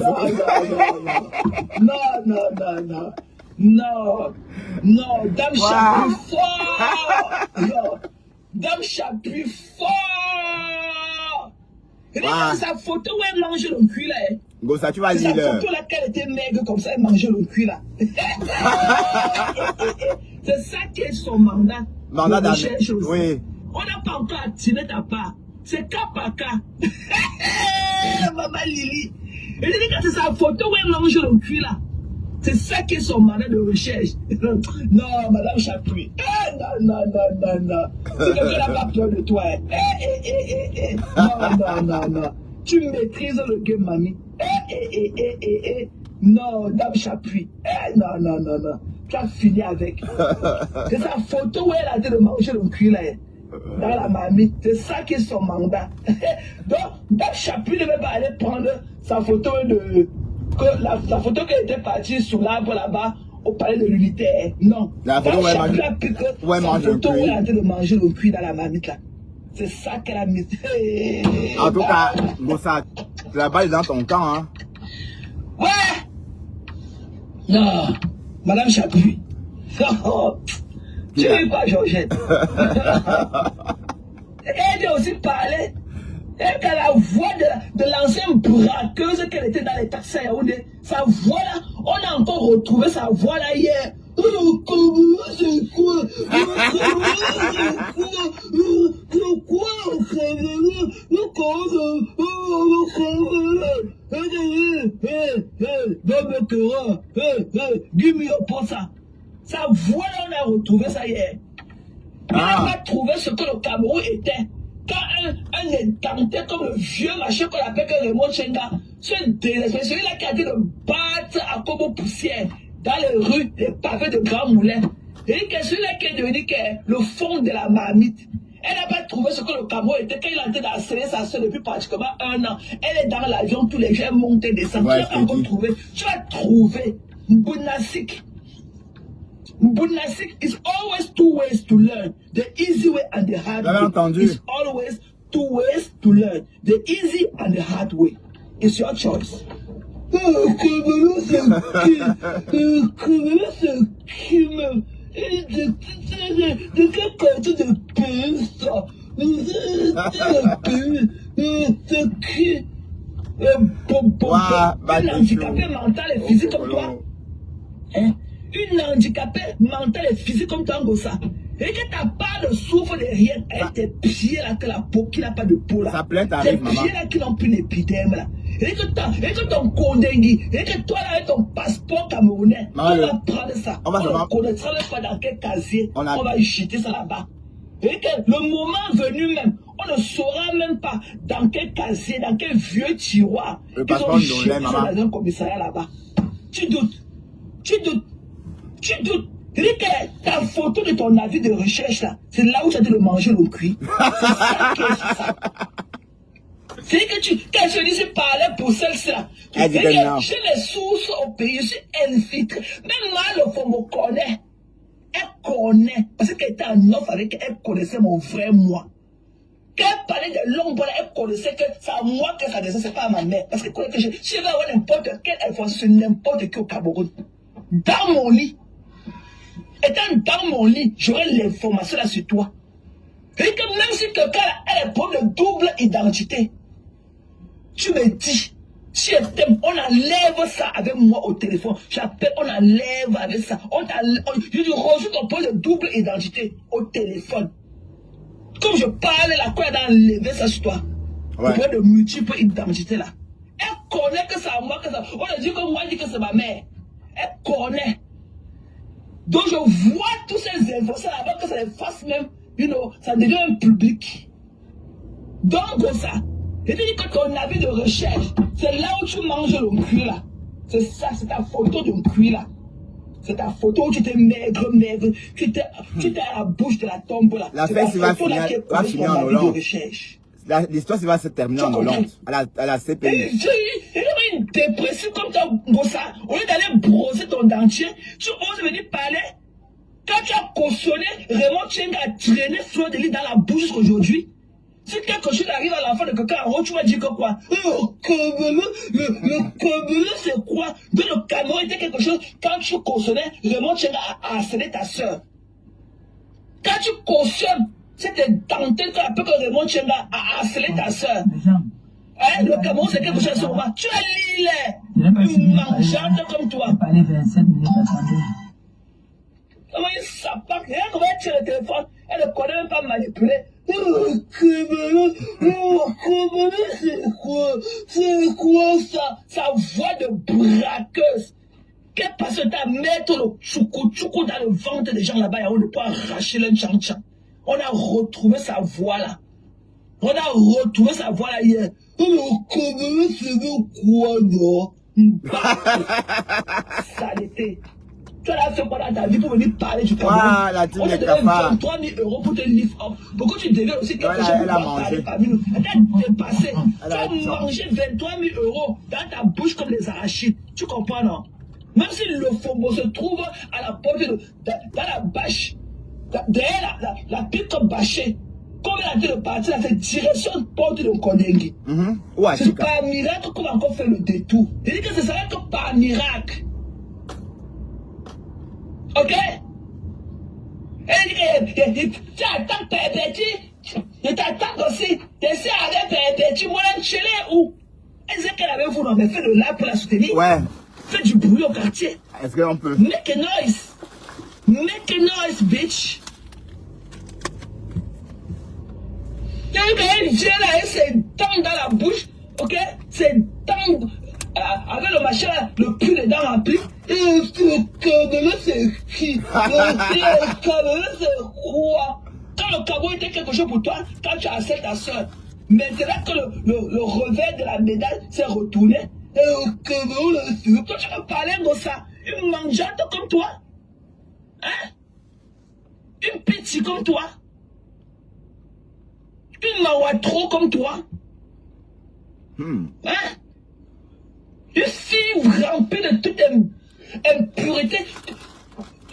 Dame Chapuis fort. Non, Dame Chapuis fort. Regarde sa photo où elle mange le cul là. Gosa, tu vas lire. Sa photo là qu'elle était maigre comme ça, elle mangeait le cul là. C'est ça qui est son mandat. Mandat d'amener. Oui. On n'a pas encore attiré ta part. C'est cas par cas. Maman Lili. Et je dis que c'est sa photo où elle mange le cul là. C'est ça qui est son mandat de recherche. Non, Madame Chapuis. Non. C'est que je n'ai pas peur de toi. Non. Tu maîtrises le game, mamie. Non, Dame Chapuis. Non. Tu as fini avec. C'est sa photo où elle a dit de manger le cul là. Dans la mamie. C'est ça qui est son mandat. Donc, Dame Chapuis ne veut pas aller prendre sa photo de. La photo qui était partie sous l'arbre là-bas au palais de l'unité. Non. La photo où elle mange de manger le cuir dans la mamie là. C'est ça qu'elle a mis. En tout cas, Gosa, la balle est dans ton camp, hein. Ouais. Non. Madame Chapuis. Tu ne veux pas, Georgette. Elle a aussi parlé. Elle a la voix de l'ancienne braqueuse qu'elle était dans les taxis à Yaoundé. Sa voix là, on a encore retrouvé sa voix là hier. C'est quoi? Give me your posa. Sa voix là, on a retrouvé ça hier. On n'a pas trouvé ce que le Cameroun était. Quand un édenté comme le vieux machin qu'on appelle Raymond Chenga, celui-là qui a dit de battre à Kobo Poussière dans les rues, les pavés de Grand Moulin. Et que celui-là qui est devenu le fond de la marmite. Elle n'a pas trouvé ce que le Cameroun était quand il a été d'harceler sa soeur depuis pratiquement 1 an. Elle est dans l'avion tous les jours, elle monte et descend. Ouais, tu vas encore trouver. Tu vas trouver Mbounasik. Mbounasik is always 2 ways to learn. The easy way and the hard way. It's always 2 ways to learn. The easy and the hard way. It's your choice. De quel côté de pays ça? Un handicapé mental et physique comme toi. Hein? Une handicapée mentale et physique comme toi, Ngossa. Et que t'as pas de souffle de rien. Et tes pieds là, que la peau qui n'a pas de peau là. Ça plaît, tes pieds là qui n'ont plus d'épiderme là. Et que ton Kondengui, et que toi là avec ton passeport camerounais, on va prendre ça. On ne connaîtra même pas dans quel casier. On va jeter ça là-bas. Et que le moment venu même, on ne saura même pas dans quel casier, dans quel vieux tiroir. Ils ont jeté ça dans un commissariat là-bas. Tu doutes. Tu doutes. Tu doutes. C'est-à-dire que ta photo de ton avis de recherche là, c'est là où tu as dû le manger le cuit. C'est ça qui est ça. C'est que quand je dis, je parlais pour celle-ci là. Chez les sources au pays, je suis infiltré. Même moi, le fond me connaît. Elle connaît. Parce qu'elle était en offre avec elle, connaissait mon vrai moi. Quand elle parlait de l'ombre, elle connaissait que c'est à moi que ça descend, c'est pas à ma mère. Parce qu'elle connaît que je vais avoir n'importe quelle information sur n'importe qui au Cameroun. Dans mon lit. Étant dans mon lit, j'aurai l'information là sur toi. Et que même si quelqu'un a un problème de double identité, tu me dis, si elle t'aime, on enlève ça avec moi au téléphone. J'appelle, on enlève avec ça. Je reçois ton problème de double identité au téléphone. Comme je parle là, quoi, d'enlever ça sur toi. Ouais. Le problème de multiple identité là. Elle connaît que c'est à moi que ça. On a dit que moi, je dis que c'est ma mère. Elle connaît. Donc je vois toutes ces informations avant que ça les fasse même, ça devient un public. Donc ça, je te dis que ton avis de recherche, c'est là où tu manges le cuit là. C'est ça, c'est ta photo de cuit là. C'est ta photo où tu t'es maigre, tu t'es à la bouche de la tombe là. La fête va finir en Hollande. L'histoire va se terminer en Hollande, à la CPI. Il y a une dépression comme toi, Ngossa. Au lieu d'aller brosser ton dentier, tu oses venir parler. Quand tu as cautionné, Raymond Chenga a traîné Fleur de Lys dans la bouche jusqu'aujourd'hui. Si quelque chose arrive à l'enfant de quelqu'un en haut, tu vas dire que quoi? Le Cameroun, c'est quoi? De le Cameroun était quelque chose. Quand tu cautionnais, Raymond Chenga a harcelé ta soeur. Quand tu cautionnes, c'était dentelle qu'on appelle que Raymond Chenga a harcelé ta soeur. Hein, le Cameroun, c'est quelque chose sur moi. Tu as l'île, une mangeante comme toi. Comment il s'appelle? Elle va tirer le téléphone. Elle ne connaît même pas manipuler. C'est quoi ça? Sa voix de braqueuse. Qu'elle passe à mettre le tchoukou dans le ventre des gens là-bas et on ne peut arracher le tchan-tchan. On a retrouvé sa voix là. On a retrouvé sa voix là hier. Le Cameroun, c'est quoi, non? Saleté. Tu as fait quoi dans ta vie pour venir parler du Cameroun? On te donne 23 000 € pour te lift up. Pourquoi tu deviens aussi quelque chose pour parler parmi nous? Elle t'a dépassé. Tu as mangé 23 000 € dans ta bouche comme des arachides. Tu comprends, non? Même si le fombo se trouve à la porte dans la bâche, derrière la pique bâchée, comme elle a dit le parti, c'est direction porte de Kondengui. C'est par miracle qu'on va encore faire le détour. Je dis que ce serait que par miracle. Ok? Elle Tu attends perverti. Je t'attends aussi. Tu sais aller perverti. Moi, je l'ai où? Est-ce qu'elle avait vous mais fait de là pour la soutenir? Ouais. Fais du bruit au quartier. Est-ce qu'on peut? Make a noise. Make a noise, bitch. Quand elle dit là, elle se tend dans la bouche, ok? C'est tend avec le machin là, le cul des dents rempli. Et le c'est qui? Le c'est quoi? Quand le cabot était quelque chose pour toi, quand tu acceptes ta soeur. Maintenant que le revers de la médaille s'est retourné, toi tu me parlais de ça, une mangeante comme toi, hein? Une petite comme toi, une mawatro comme toi, hein? Une fille remplie de toute impureté,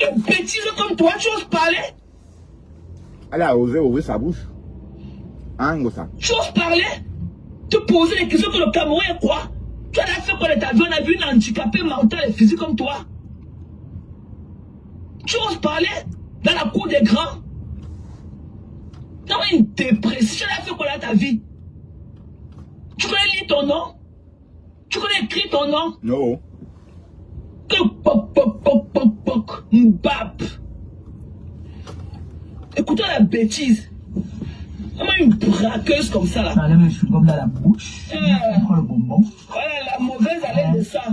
une bêtise comme toi, tu oses parler? Elle a osé ouvrir sa bouche. Hein, ça. Tu oses parler? Te poser des questions que le Cameroun est quoi? Tu as fait quoi de ta vie? On a vu une handicapée mentale et physique comme toi. Tu oses parler dans la cour des grands? Tu as une dépression. Tu as fait quoi dans ta vie? Tu connais lire ton nom? Tu connais écrire ton nom? Non. Que poc, mbap. Écoutez la bêtise. Comment une braqueuse comme ça là? Ça enlève le chewing-gum dans la bouche. Le bonbon. Voilà la mauvaise haleine de ça.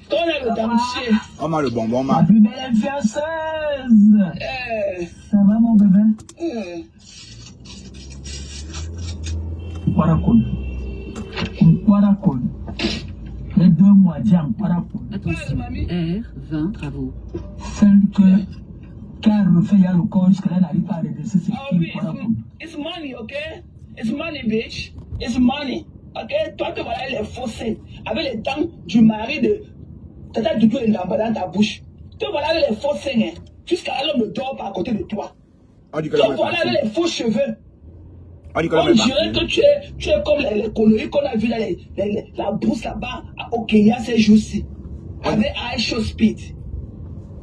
Quand on a le dentier. On a le bonbon, Ma ma. plus belle influenceuse. Ça va mon bébé? Kwarakol. Les 2 mois d'Yang Kwarakol. Attention, R20 travaux. Celle que car le fait, il y a le corps jusqu'à là, n'arrive pas à redresser ses pieds. It's money, ok? It's money, bitch. It's money. Ok? Toi, tu vois les fossés avec les dents du mari de. T'as du tout les dents dans ta bouche. Tu vois les fossés, hein? Jusqu'à là, l'homme ne dort pas à côté de toi. Tu vois avec les faux cheveux. On dirait que tu es comme les coloris qu'on a vu dans la brousse là-bas au Kenya ces jours-ci. Avec Aisho Speed.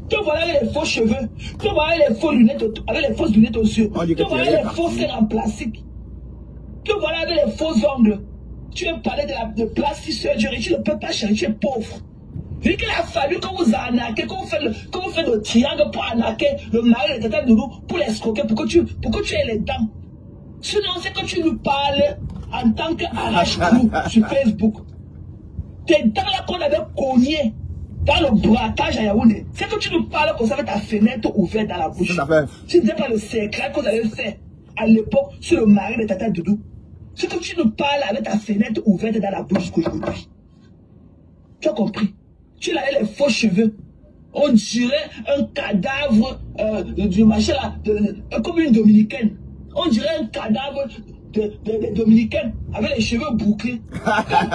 Tu vois avec les faux cheveux. Tu vois avec les faux lunettes, avec les fausses lunettes aux yeux. Tu vois avec les faux serres en plastique. Tu vois avec les faux ongles. Tu veux parler de plastic surgery. Tu ne peux pas chercher, tu es pauvre. Vu qu'il a fallu que vous arnaquez, que vous faites le triangle pour arnaquer le mari de Tata Doudou, pour l'escroquer, pour que tu aies les dents. Sinon, c'est que tu nous parles en tant qu'arrache-clou sur Facebook. Tes dents là qu'on avait cognées dans le braquage à Yaoundé, c'est que tu nous parles comme ça avec ta fenêtre ouverte dans la bouche. Tu ne sais pas le secret qu'on avait fait à l'époque sur le mari de Tata Doudou. C'est que tu nous parles avec ta fenêtre ouverte dans la bouche jusqu'aujourd'hui. Tu as compris? Tu avais les faux cheveux. On dirait un cadavre du machin là, comme une dominicaine. On dirait un cadavre de dominicaine avec les cheveux bouclés.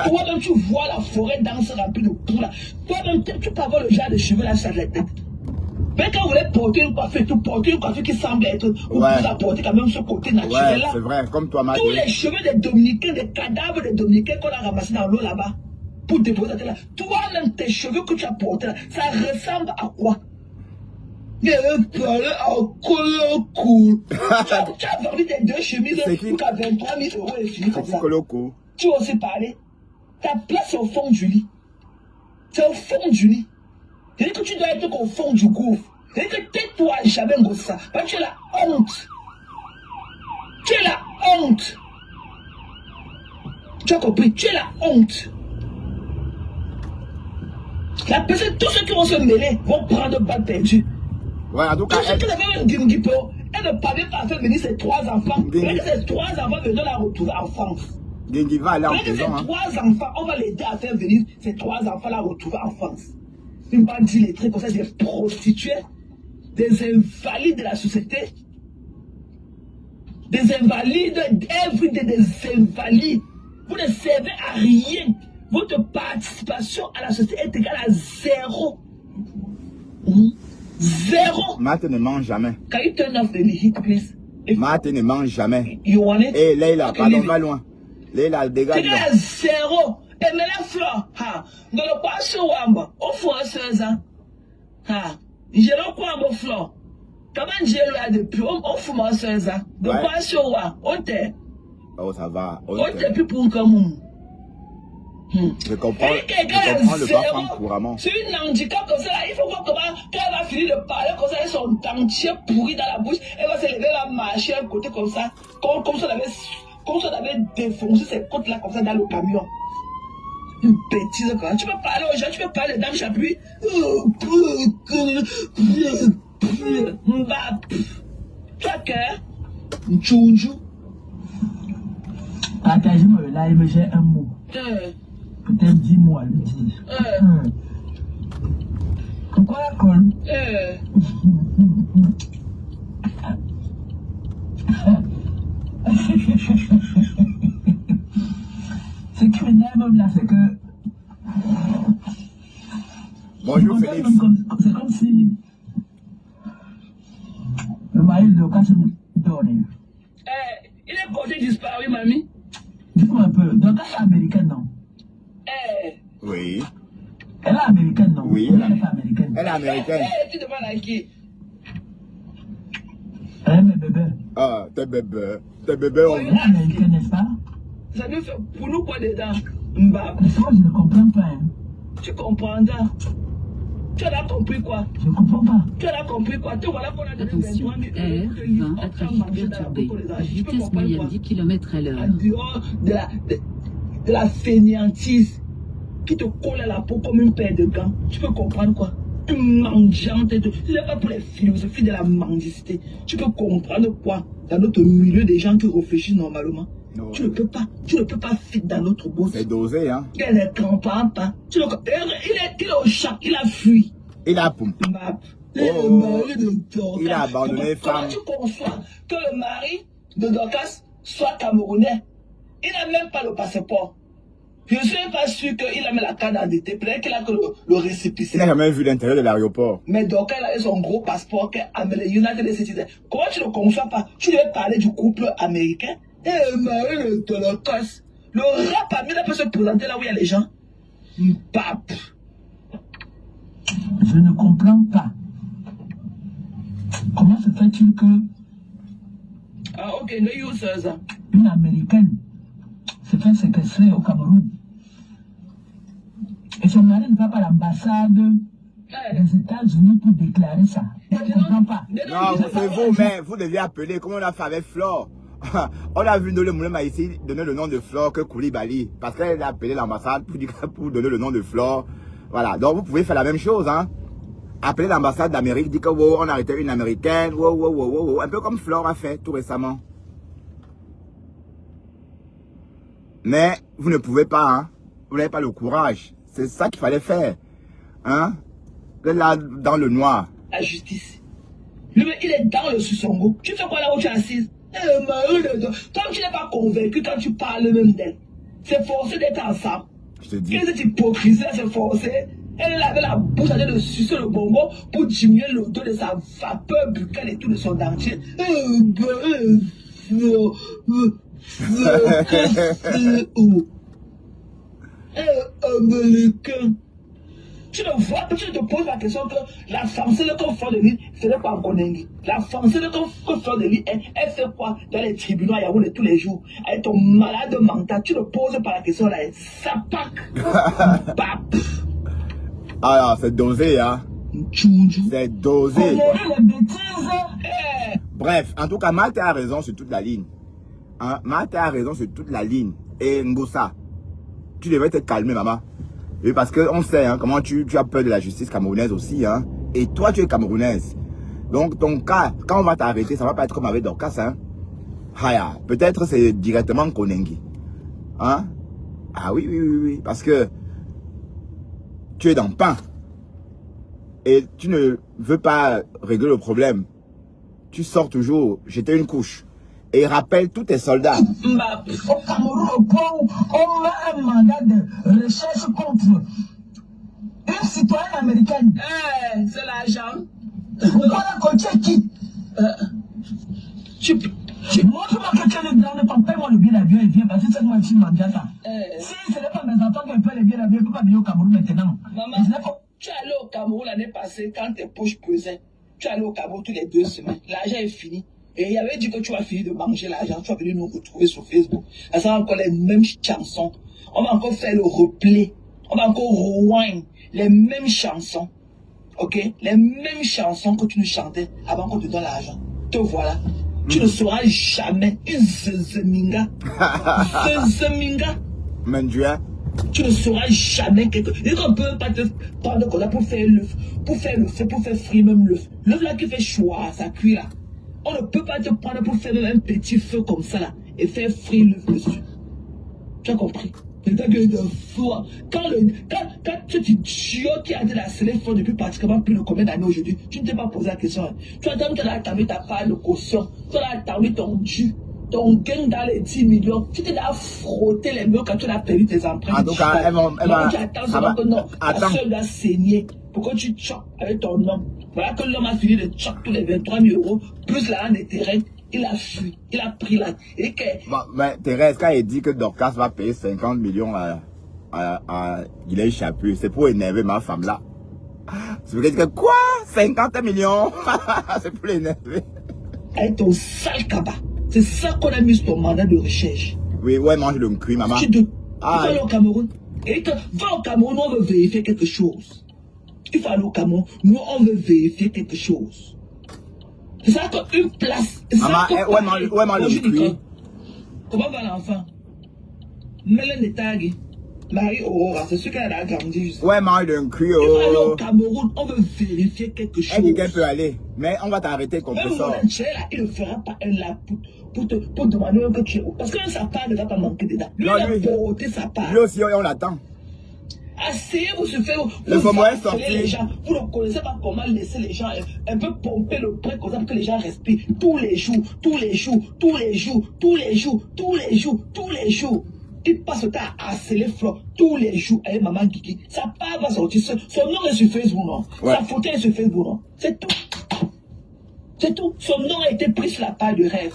Toi même tu vois la forêt dense remplie de poux là. Toi même tu peux avoir le genre de cheveux là sur la tête. Mais quand vous voulez porter une coiffure qui semble être, vous pouvez la porter quand même ce côté naturel là. C'est vrai, comme toi, ma. Tous les cheveux des dominicains, des cadavres des dominicains qu'on a ramassés dans l'eau là-bas pour déposer là. Toi-même tes cheveux que tu as portés là, ça ressemble à quoi? Il parlait en coloco. Tu as vendu tes 2 chemises pour qu'à 23 000 € et fini comme ça. Tu as aussi parlé. Ta place est au fond du lit. C'est au fond du lit. C'est que tu dois être au fond du gouffre. C'est que tais-toi, jamais ça. Parce que tu es la honte. Tu es la honte. Tu as compris? Tu es la honte. La personne, tous ceux qui vont se mêler vont prendre balles perdues. Ouais, en tout cas, elle ne parvient pas à faire venir ses 3 enfants. Mais ces 3 enfants veulent la retrouver en France. Gengi va aller en prison. Ces 3 enfants, on va l'aider à faire venir ces 3 enfants la retrouver en France. Une bande d'illettrés comme ça, des prostituées, des invalides de la société, des invalides, des invalides. Vous ne servez à rien. Votre participation à la société est égale à 0. 0. Marthe ne mange jamais. Can you turn off the heat, please? Marthe ne mange jamais. You want it? Eh, Leila, pardon, va loin. Leila, dégage. C'est à 0. Et mais la fleur, dans le passé, au fond, à 16 ans, j'ai le quoi, mon fleur. Comment Dieu l'a depuis? On fume en ça. De quoi sur quoi? On t'est. Oh, ça va. On t'est plus pour comme. Je comprends le bas couramment. C'est une handicap comme ça, là, il faut voir comment, quand elle va finir de parler comme ça, elle son dentier pourri dans la bouche, elle va se lever, elle va marcher à côté comme ça, comme si on avait défoncé ces côtes-là comme ça dans le camion. Une bêtise quoi. Tu peux parler aux gens, tu peux parler dames Chapuis. Tu as cœur? Tchounjou. Partagez-moi le live, j'ai un mot. Peut-être 10 mots à lui dire. Pourquoi la colle? Ce qui m'énerve même là, c'est que... Bonjour Félix. C'est comme si... Le mari de Lucas dormait. Il est porté disparu, mamie. Dis-moi un peu, Lucas est américaine, non? Oui. Elle est américaine, non? Oui, elle est américaine. Elle est américaine. Tu demandes à qui? Elle est mes bébés. Ah, tes bébés. Tes bébés, Elle est américaine, n'est-ce pas? Ça nous fait pour nous quoi dedans? Moi, je ne comprends pas. Hein. Tu comprendras. Tu as compris quoi? Je ne comprends pas. Tu as compris quoi? Tu voilà qu'on a donné attention, 23 000 R20 à trafic perturbé. Vitesse moyenne 10 km/h. En dehors de la fainéantise qui te colle à la peau comme une paire de gants. Tu peux comprendre quoi? Une mendiante. Ce n'est pas pour les philosophies de la mendicité. Tu peux comprendre quoi? Dans notre milieu, des gens qui réfléchissent normalement. Non, tu ne peux pas fit dans notre bourse. C'est dosé, hein. Elle ne comprend pas. Il est au chat, il a fui. Il a poum. Il a abandonné les femmes. Comment tu conçois que le mari de Dorcas soit camerounais? Il n'a même pas le passeport. Je ne suis pas sûr qu'il a mis la carte d'identité. Peut-être qu'il a que le récépissé. Il n'a jamais vu l'intérieur de l'aéroport. Mais Dorcas a son gros passeport qui est United States. Comment tu ne conçois pas? Tu devais parler du couple américain. Et le mari de Dorcas. Le rap a mis là pour se présenter là où il y a les gens. Pape. Je ne comprends pas. Comment se fait-il que... Ah ok, no use ça. Une américaine se fait séquestrer au Cameroun. Et son mari ne va pas à l'ambassade des États-Unis pour déclarer ça. Je ne comprends pas. Non, c'est vous, mais vous deviez appeler, comme on a fait avec Flore. On a vu le Moulin ici donner le nom de Flore que Koulibaly. Parce qu'elle a appelé l'ambassade pour donner le nom de Flore. Voilà, donc vous pouvez faire la même chose, hein. Appeler l'ambassade d'Amérique, dire que wow, on a arrêté une américaine, wow, un peu comme Flore a fait tout récemment. Mais vous ne pouvez pas, hein. Vous n'avez pas le courage. C'est ça qu'il fallait faire. Hein. Là, dans le noir. La justice. Lui, il est dans le Sussongo. Tu fais quoi là où tu es assise? Toi, tu n'es pas convaincu quand tu parles même d'elle. C'est forcé d'être ensemble. Je te dis. Quelle est cette hypocrisie là, c'est forcé? Elle avait la bouche en train de sucer le bonbon pour diminuer l'odeur de sa vapeur buccale et tout de son dentier. Américain. Tu ne vois pas, tu te poses la question que la française qu'on fait de lui, ce n'est pas Konengi. La française qu'on fait de lui, elle fait quoi dans les tribunaux à Yaoundé tous les jours? Avec ton malade mental, tu ne poses pas la question là, ça pack. Ah, c'est dosé, hein. C'est dosé. Bref, en tout cas, Malte a raison sur toute la ligne. Hein? Malte a raison sur toute la ligne. Et Ngossa, tu devrais te calmer, maman. Et parce qu'on sait hein, comment tu as peur de la justice camerounaise aussi. Hein? Et toi, tu es camerounaise. Donc, ton cas, quand on va t'arrêter, ça ne va pas être comme avec Dorcas. Hein? Haya, peut-être c'est directement Konengi. Hein? Ah oui. Parce que tu es dans le pain. Et tu ne veux pas régler le problème. Tu sors toujours, jeter une couche. Et rappelle tous tes soldats. Au Cameroun, au Congo, on a un mandat de recherche contre une citoyenne américaine. C'est l'argent. Pourquoi la coach qui montre-moi quelqu'un de grand, paye-moi le billet d'avion et viens, parce que c'est moi qui m'en dis ça. Si ce n'est pas mes enfants qui paient le billet d'avion, je ne peux pas venir au Cameroun maintenant. Maman, tu es allé au Cameroun l'année passée quand tes poches pesaient. Tu es allé au Cameroun tous les 2 semaines. L'argent est fini. Et il avait dit que tu vas finir de manger l'argent. Tu vas venir nous retrouver sur Facebook. Ça sera encore les mêmes chansons. On va encore faire le replay. On va encore rewind les mêmes chansons. Ok? Les mêmes chansons que tu nous chantais avant qu'on te donne l'argent. Te voilà. Tu ne seras jamais une zezeminga. Zezeminga. Mendua. Tu ne seras jamais quelque chose. On ne peut pas te prendre comme ça pour faire l'œuf. Pour faire le feu, pour faire frire même l'œuf. L'œuf là qui fait choix, ça cuit là. On ne peut pas te prendre pour faire même un petit feu comme ça là. Et faire frire l'œuf dessus. Tu as compris? Quand cet idiot qui a été la sélection depuis pratiquement plus de combien d'années aujourd'hui, tu ne t'es pas posé la question. Hein. Tu as attendu ta part de caution. Tu as attendu ton dû. Ton gain dans les 10 millions, tu t'es là frotter les murs quand tu as perdu tes empreintes. En tout cas, elle va. Tu attends seulement que non, ta soeur doit saigner pour que tu choques avec ton homme. Voilà que l'homme a fini de choquer tous les 23 000 euros, plus l'argent des terrains. Il a fui, il a pris là. Et que... mais Thérèse, quand elle dit que Dorcas va payer 50 millions à Guylaine Chaput, c'est pour énerver ma femme là. C'est pour dire que quoi? 50 millions? C'est pour l'énerver. Avec ton sale cabas. C'est ça qu'on a mis sur ton mandat de recherche. Oui, ouais, mange le cru, maman. Tu vas aller au Cameroun. Et que, va au Cameroun, nous on veut vérifier quelque chose. Il faut aller au Cameroun, nous on veut vérifier quelque chose. C'est ça qu'une place. Maman, ouais, mange le cru. Comment va l'enfant? Mélène de Tagui. Marie Aurora, c'est ce qu'elle a grandi. Ouais, mange le cru. Il faut aller au Cameroun, on veut vérifier quelque chose. Elle dit qu'elle peut aller, mais on va t'arrêter comme ça. Il ne fera pas un là pour demander que tu es où. Parce que sa part ne va pas manquer dedans. Lui, il a porté sa part. Lui aussi, on l'attend. Asseyez-vous se faire. Le FOMO est sorti. Les gens, vous ne connaissez pas comment laisser les gens un peu pomper le prêt comme ça pour que les gens respirent. Tous les jours, tous les jours, tous les jours, tous les jours, tous les jours, tous les jours. Il passe le temps à harceler Flo tous les jours avec maman Kiki. Sa part va sortir. Son nom est sur Facebook, non? Ouais. Sa photo est sur Facebook, non? C'est tout. C'est tout. Son nom a été pris sur la page de rêve.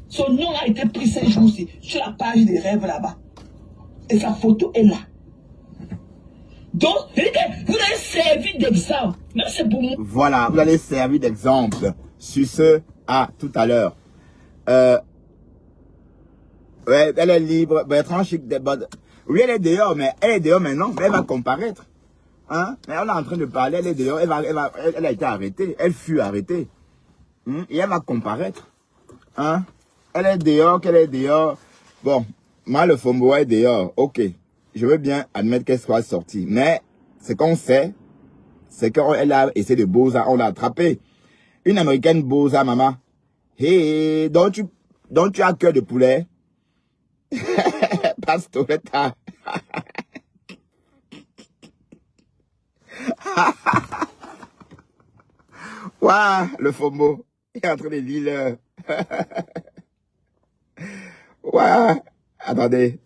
Son nom a été pris ces jours-ci sur la page des rêves là-bas. Et sa photo est là. Donc, vous allez servir d'exemple. Même c'est pour moi. Voilà, vous allez servir d'exemple. Sur ce, tout à l'heure. Ouais, elle est libre. Bertrand Chic. Oui, elle est dehors, mais elle est dehors maintenant. Mais elle va comparaître. Hein? Mais on est en train de parler, elle est dehors. Elle a été arrêtée. Elle fut arrêtée. Et elle va comparaître. Hein? Elle est dehors, qu'elle est dehors. Bon, moi, le Fombo est dehors. Ok. Je veux bien admettre qu'elle soit sortie. Mais ce qu'on sait, c'est qu'elle a essayé de Boza. On l'a attrapée. Une américaine Boza, maman. Hey, donc tu as cœur de poulet. Pastoretta. Waouh, le FOMO. Il est en train de lire. Waouh. Attendez.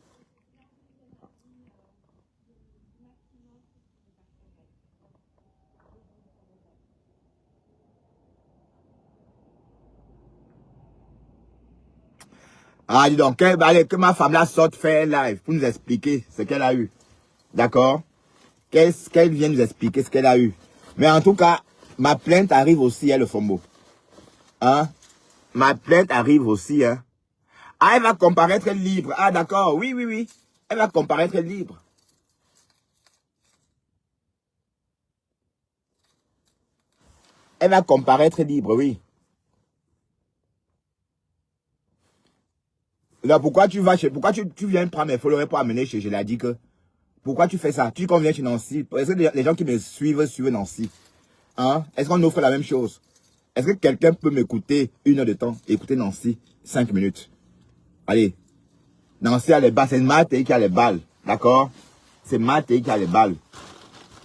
Ah, dis donc, allez, que ma femme là sorte faire un live pour nous expliquer ce qu'elle a eu. D'accord? Qu'elle vient nous expliquer ce qu'elle a eu. Mais en tout cas, ma plainte arrive aussi, hein, le FOMO. Hein? Ma plainte arrive aussi, hein. Ah, elle va comparaître libre. Ah, d'accord. Oui, oui, oui. Elle va comparaître libre. Elle va comparaître libre, oui. Alors, pourquoi tu viens prendre mes followers pour amener chez, je l'ai dit que, pourquoi tu fais ça? Tu conviens chez Nancy? Est-ce que les gens qui me suivent Nancy? Hein? Est-ce qu'on offre la même chose? Est-ce que quelqu'un peut m'écouter 1 heure de temps? Écouter Nancy 5 minutes. Allez. Nancy a les balles. C'est Maté qui a les balles. D'accord? C'est Maté qui a les balles.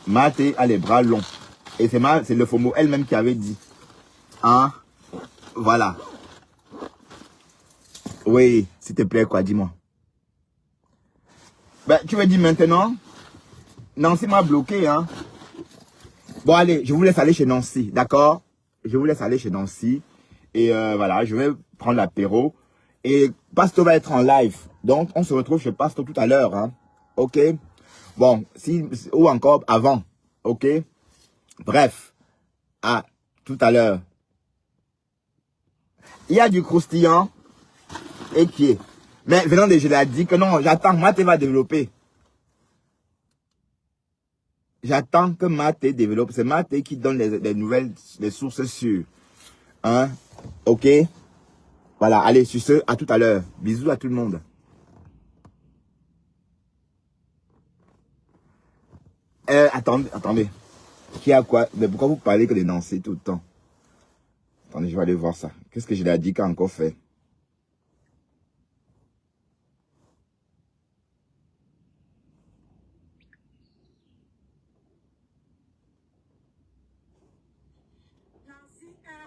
Maté a les bras longs. Et c'est le FOMO elle-même qui avait dit. Hein? Voilà. Oui, s'il te plaît, quoi, dis-moi. Ben, tu me dis maintenant, Nancy m'a bloqué, hein. Bon, allez, je vous laisse aller chez Nancy, d'accord? Je vous laisse aller chez Nancy. Et voilà, je vais prendre l'apéro. Et Pasto va être en live. Donc, on se retrouve chez Pasto tout à l'heure, hein. Ok? Bon, ou encore avant. Ok? Bref. Tout à l'heure. Il y a du croustillant et qui est. Mais venant de je l'ai dit que non, j'attends, Matt va développer. J'attends que Matt développe. C'est Matt qui donne les nouvelles, les sources sûres. Hein? Ok? Voilà, allez, sur ce, à tout à l'heure. Bisous à tout le monde. Attendez. Qui a quoi? Mais pourquoi vous parlez que de danser tout le temps? Attendez, je vais aller voir ça. Qu'est-ce que je l'ai dit qu'a encore fait?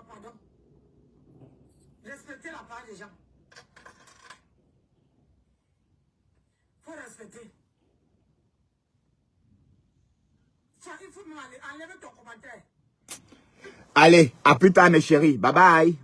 Pardon. Respectez la part des gens. Faut respecter. Il faut enlever ton commentaire. Allez, à plus tard mes chéris. Bye bye.